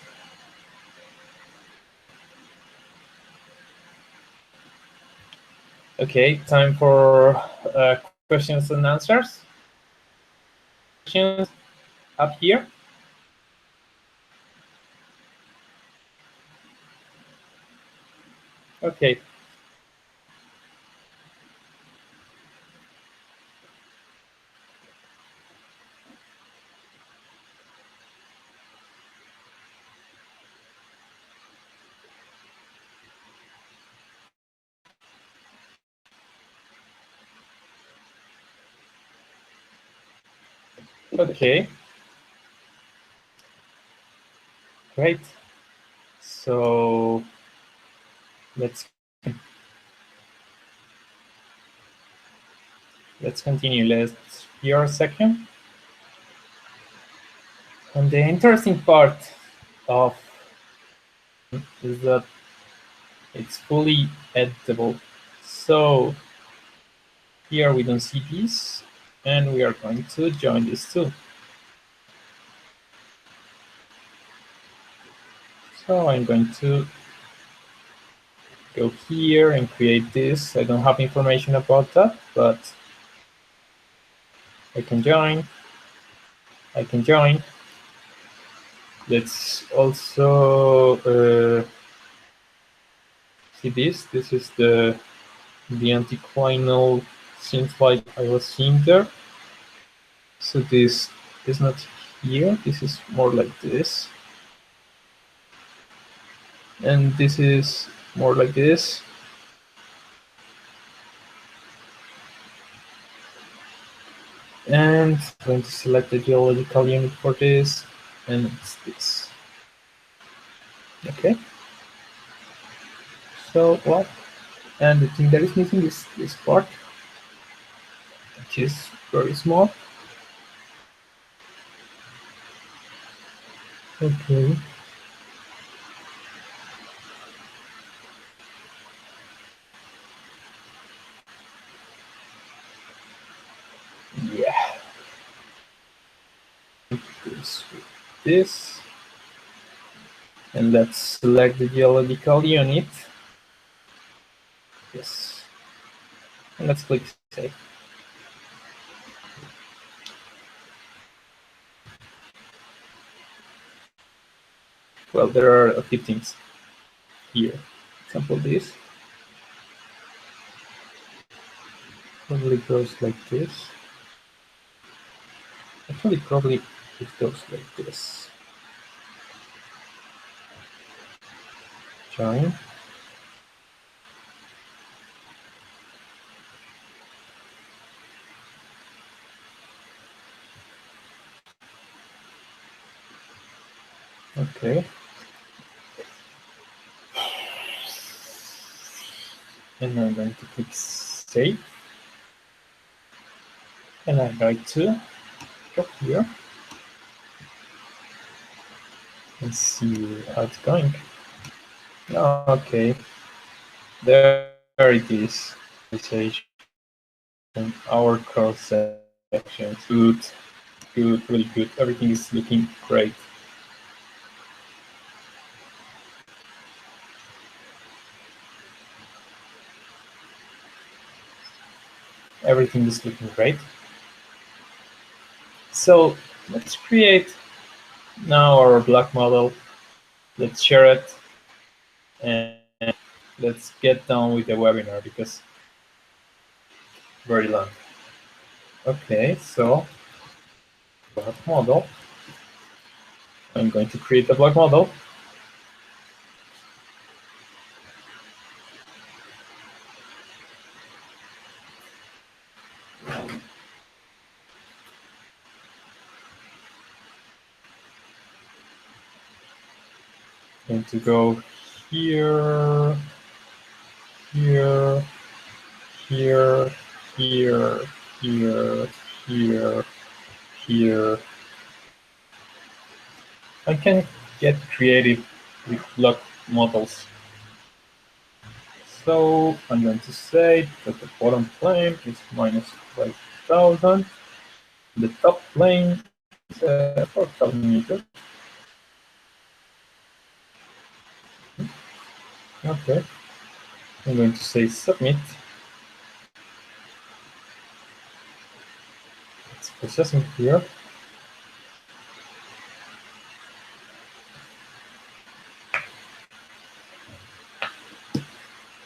Okay, time for questions and answers. Questions up here. Okay. Okay. Great. So let's continue. Let's hear a second. And the interesting part of is that it's fully editable. So here we don't see this, and we are going to join this too. So I'm going to go here and create this. I don't have information about that, but I can join. Let's also see this. This is the anticlinal, seems like I was seeing there. So this is not here. This is more like this. And this is more like this. And I'm going to select the geological unit for this, and it's this. Okay. So what? And the thing that is missing is this part, which is very small. Okay. Yeah. This with this. And let's select the geological unit. Yes. And let's click save. Well, there are a few things here. For example, this probably goes like this. Actually, probably it goes like this. Join. Okay. And I'm going to click save. And I'm going to go here and see how it's going. Okay. There it is. Our cross sections. Good. Good, really good. Everything is looking great. Everything is looking great. So let's create now our block model. Let's share it, and let's get done with the webinar because very long. Okay, so block model. I'm going to create a block model. Going to go here, here, here, here, here, here, here. I can get creative with block models. So I'm going to say that the bottom plane is minus 5,000. The top plane is 4,000 meters. Okay. I'm going to say submit. It's processing here.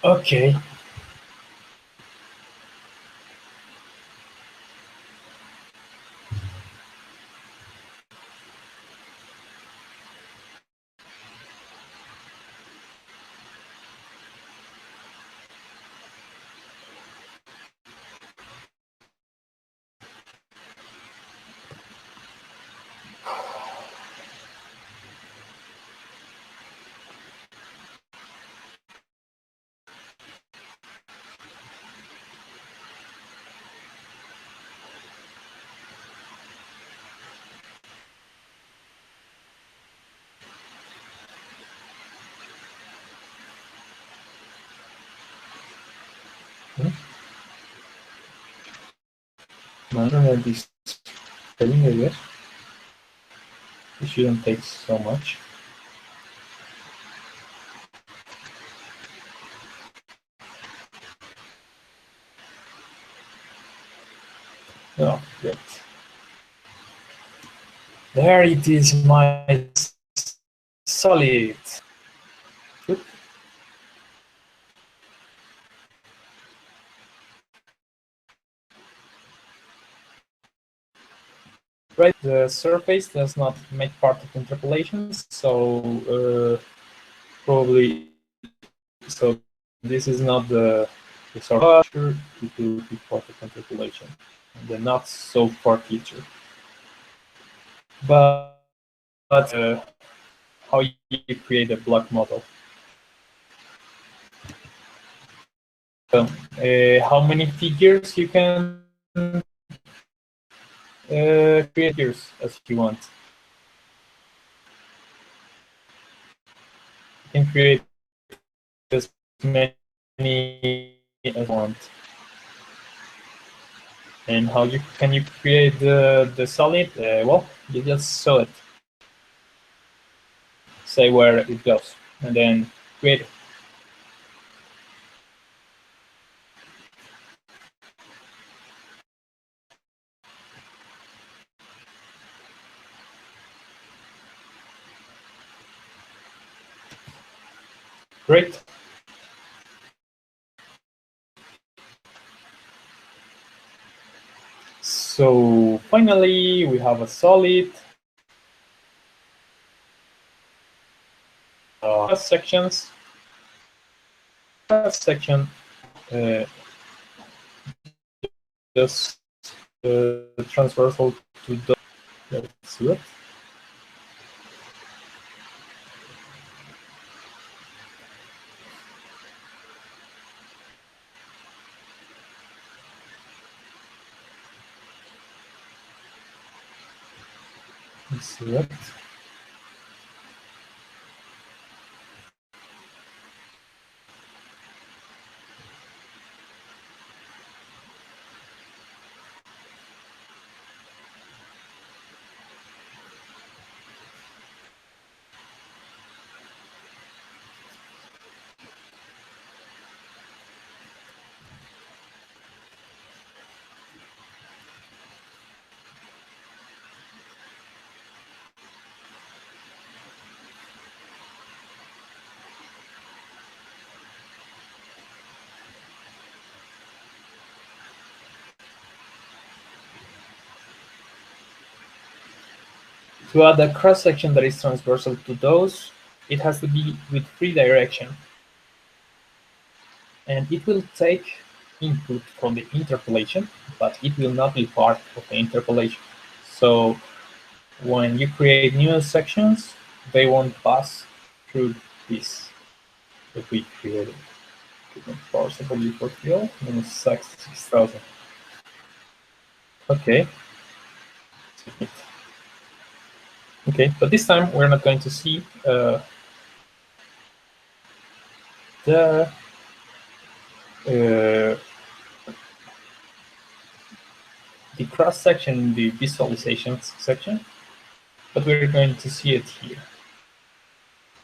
Okay. My internet is failing, I guess. It shouldn't take so much. Oh, great. There it is, my solid. Good. Right, the surface does not make part of interpolations, so probably so this is not the sort of feature. It will be part of interpolation, the not so far feature. But how you create a block model? How many figures you can create figures as you want. You can create as many as you want. And how can you create the solid? Well, you just show it, say where it goes, and then create it. Great. So finally, we have a solid sections. Section just transversal to the. Let's see it. Let's see it. To add a cross section that is transversal to those, it has to be with free direction. And it will take input from the interpolation, but it will not be part of the interpolation. So when you create new sections, they won't pass through this that we created. Possibly for field minus 6,000. Okay. Okay, but this time we're not going to see the cross section, the visualizations section, but we're going to see it here.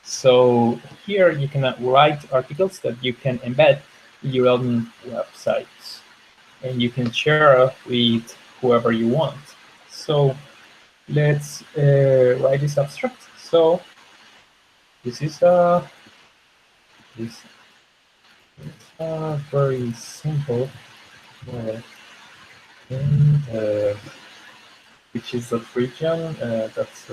So here you can write articles that you can embed in your own websites, and you can share with whoever you want. So let's write this abstract. So this is this very simple, which is the region that's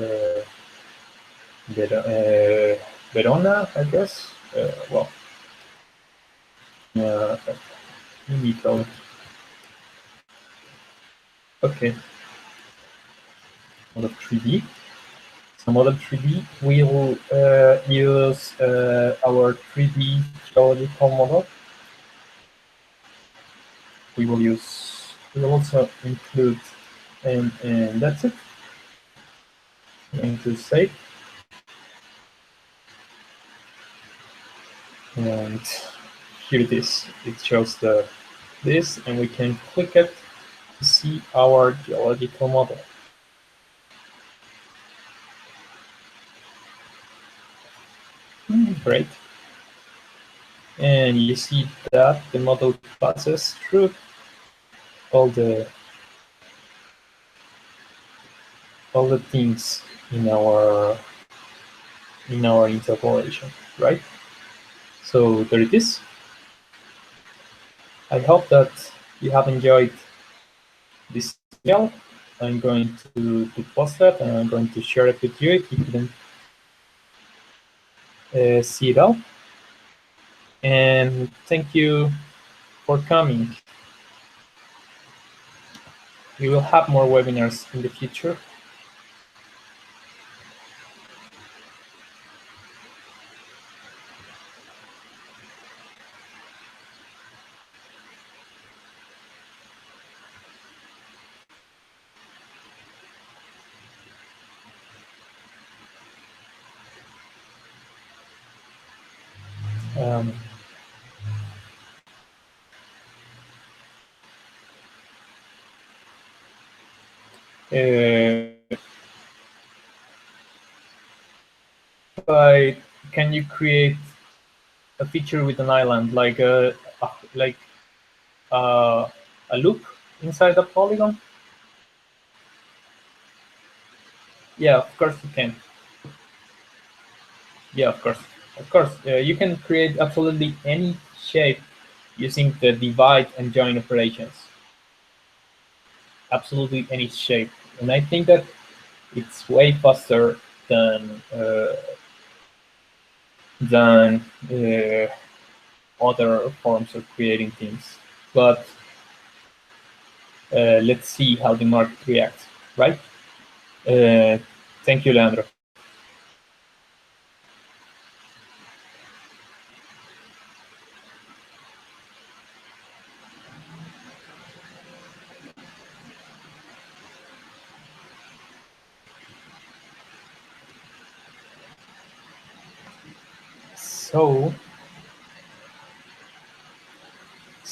Verona, I guess. Well, Italy. Okay. Model 3D. So Model 3D, we will use our 3D geological model. We will also include, and that's it. I'm going to save. And here it is. It shows this, and we can click it to see our geological model. Great. And you see that the model passes through all the things in our interpolation, right? So there it is. I hope that you have enjoyed this tutorial, I'm going to post that, and I'm going to share it with you if you couldn't see it all. And thank you for coming. We will have more webinars in the future. Um, but can you create a feature with an island, like a loop inside a polygon? Yeah, of course you can. Yeah, of course. Of course, you can create absolutely any shape using the divide and join operations. Absolutely any shape. And I think that it's way faster than other forms of creating things. But let's see how the market reacts, right? Thank you, Leandro.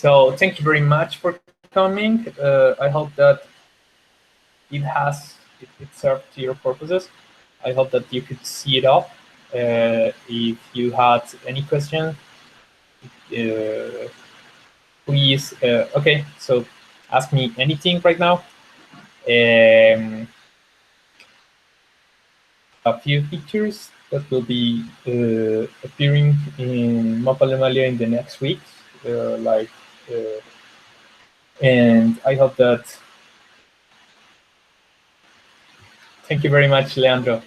So thank you very much for coming. I hope that it served to your purposes. I hope that you could see it all. If you had any question, please. Okay, so ask me anything right now. A few features that will be appearing in Mapalomalia in the next weeks, and I hope that. Thank you very much, Leandro.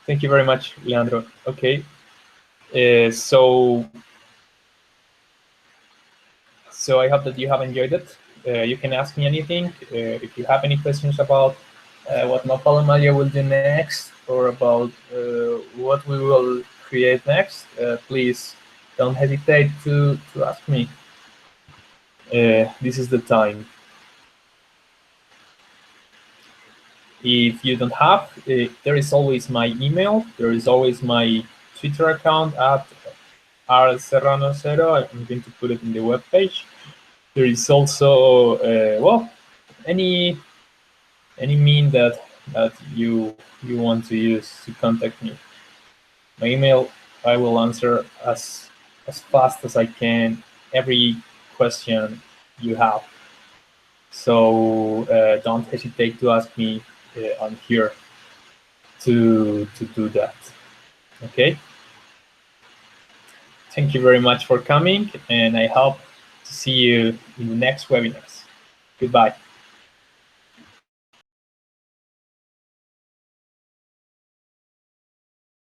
Thank you very much, Leandro. Okay, so I hope that you have enjoyed it. You can ask me anything. If you have any questions about what Mapalomalia will do next, or about what we will create next, please don't hesitate to ask me. This is the time. If you don't have, there is always my email. There is always my Twitter account at rserrano0. I'm going to put it in the webpage. There is also, well, any mean that you want to use to contact me. My email, I will answer as fast as I can every question you have. So don't hesitate to ask me on here to do that. Okay. Thank you very much for coming, and I hope to see you in the next webinars. Goodbye.